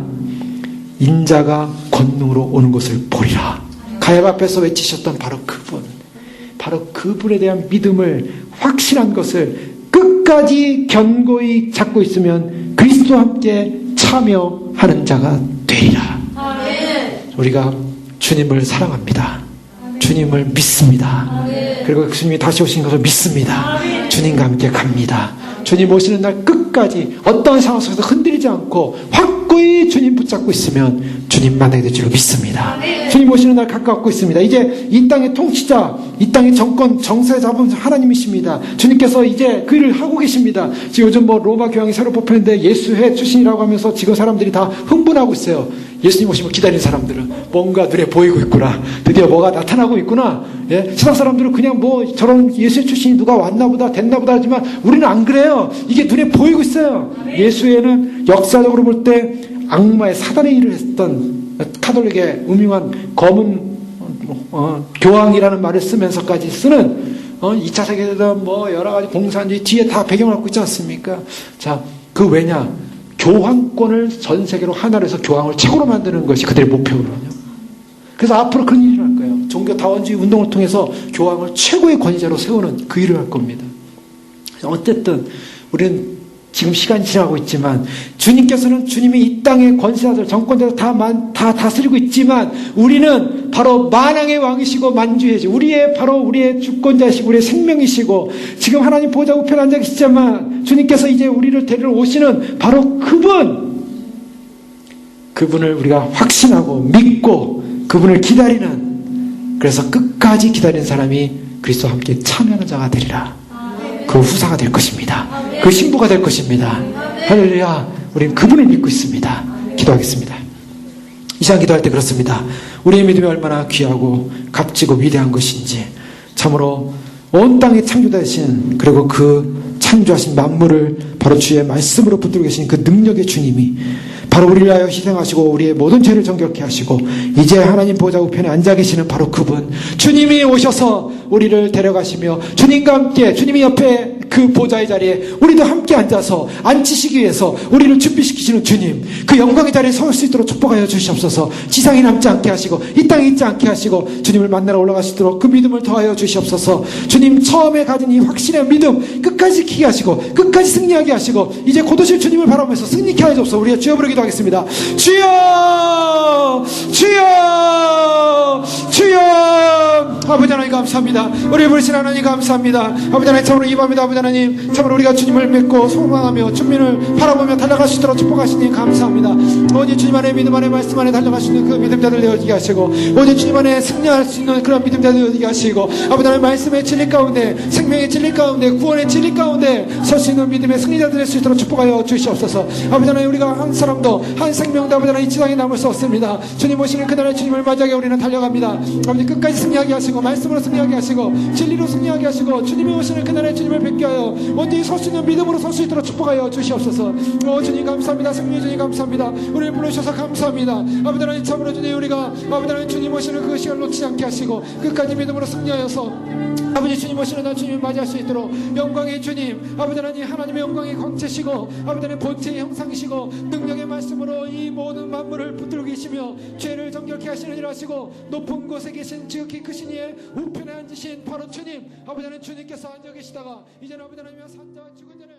인자가 권능으로 오는 것을 보리라. 가야바 앞에서 외치셨던 바로 그분, 바로 그분에 대한 믿음을, 확신한 것을 끝까지 견고히 잡고 있으면 그리스도와 함께 참여하는 자가 되리라. 우리가 주님을 사랑합니다. 주님을 믿습니다. 그리고 주님이 다시 오신 것을 믿습니다. 주님과 함께 갑니다. 주님 오시는 날 끝까지 어떤 상황 속에서 흔들리지 않고 확고히 주님 붙잡고 있으면 주님 만나게 될 줄로 믿습니다. 주님 오시는 날 가까웠고 있습니다. 이제 이 땅의 통치자, 이 땅의 정권, 정세 잡은 하나님이십니다. 주님께서 이제 그 일을 하고 계십니다. 지금 요즘 로마 교황이 새로 뽑혔는데 예수회 출신이라고 하면서 지금 사람들이 다 흥분하고 있어요. 예수님 오시면 기다리는 사람들은 뭔가 눈에 보이고 있구나. 드디어 뭐가 나타나고 있구나. 예? 세상 사람들은 그냥 저런 예수의 출신이 누가 왔나 보다, 됐나 보다 하지만 우리는 안 그래요. 이게 눈에 보이고 있어요. 예수회는 역사적으로 볼 때 악마의 사단의 일을 했던 카톨릭의 음흉한 검은 교황이라는 말을 쓰면서까지 쓰는 2차 세계대전 여러 가지 공산주의 뒤에 다 배경을 갖고 있지 않습니까? 자, 그 왜냐? 교황권을 전 세계로 하나로 해서 교황을 최고로 만드는 것이 그들의 목표거든요. 그래서 앞으로 그런 일을 할 거예요. 종교 다원주의 운동을 통해서 교황을 최고의 권위자로 세우는 그 일을 할 겁니다. 어쨌든 우리는 지금 시간이 지나고 있지만 주님께서는 주님이 이 땅의 권세자들, 정권자들 다 다스리고 있지만 우리는 바로 만왕의 왕이시고 만주이시고 우리의 주권자이시고 우리의 생명이시고 지금 하나님 보좌 우편에 앉아 계시지만 주님께서 이제 우리를 데리러 오시는 바로 그분을 우리가 확신하고 믿고 그분을 기다리는, 그래서 끝까지 기다리는 사람이 그리스도와 함께 참여하는 자가 되리라. 그 후사가 될 것입니다. 그 신부가 될 것입니다. 할렐루야. 우리는 그분을 믿고 있습니다. 기도하겠습니다. 이 시간 기도할 때 그렇습니다. 우리의 믿음이 얼마나 귀하고 값지고 위대한 것인지, 참으로 온 땅에 창조되신, 그리고 그 창조하신 만물을 바로 주의 말씀으로 붙들고 계신 그 능력의 주님이 바로 우리를 위하여 희생하시고 우리의 모든 죄를 정결케 하시고 이제 하나님 보좌 우편에 앉아 계시는 바로 그분, 주님이 오셔서 우리를 데려가시며 주님과 함께, 주님이 옆에 그 보좌의 자리에 우리도 함께 앉아서 앉히시기 위해서 우리를 준비시키시는 주님, 그 영광의 자리에 설 수 있도록 축복하여 주시옵소서. 지상에 남지 않게 하시고 이 땅에 있지 않게 하시고 주님을 만나러 올라가시도록 그 믿음을 더하여 주시옵소서. 주님 처음에 가진 이 확신의 믿음 끝까지 지키게 하시고 끝까지 승리하게 하시고 이제 곧 오실 주님을 바라보면서 승리케 하여 주옵소서. 우리가 주여 부르기도 하겠습니다. 주여, 주여, 주여. 아버지 하나님 감사합니다. 우리 부르신 하나님 감사합니다. 아버지 하나님 참으로 이 밤이다. 아버지 하나님 참으로 우리가 주님을 믿고 소망하며 주님을 바라보며 달려갈 수 있도록 축복하시니 감사합니다. 오직 주님 안에 믿음 안에 말씀 안에 달려갈 수 있는 그 믿음자들 되어지게 하시고 오직 주님 안에 승리할 수 있는 그런 믿음자들 되어지게 하시고 아버지 하나님 말씀의 진리 가운데, 생명의 진리 가운데, 구원의 진리 가운데 설 수 있는 믿음의 승리자들 될 수 있도록 축복하여 주시옵소서. 아버지 하나님 우리가 한 사람도 한 생명도 아버지 하나님 이 지상에 남을 수 없습니다. 주님 오시는 그날에 주님을 맞이하게 우리는 달려갑니다. 아버지 끝까지 승리하게 하시고 말씀으로 승리하게 하시고 진리로 승리하게 하시고 주님이 오시는 그날에 주님을 뵙게 하여 온전히 설 수 있는 믿음으로 설 수 있도록 축복하여 주시옵소서. 주님 감사합니다. 승리 주님 감사합니다. 우리를 불러주셔서 감사합니다. 아버지 하나님 참으로 주님 우리가 아버지 하나님 주님 오시는 그 시간을 놓치지 않게 하시고 끝까지 믿음으로 승리하여서 아버지 주님 오시는 날 주님을 맞이할 수 있도록 영광의 주님, 아버지 하나님 하나님의 영광의 광채시고 아버지 하나님 본체의 형상이시고 능력의 말씀으로 이 모든 만물을 붙들고 계시며 죄를 정결케 하시는 일 하시고 높은 곳에 계신 지극히 크신 이의 우편에 앉으신 바로 주님, 아버지 하나님 주님께서 앉아 계시다가 이제는 아버지 하나님의 산자와 죽은 자를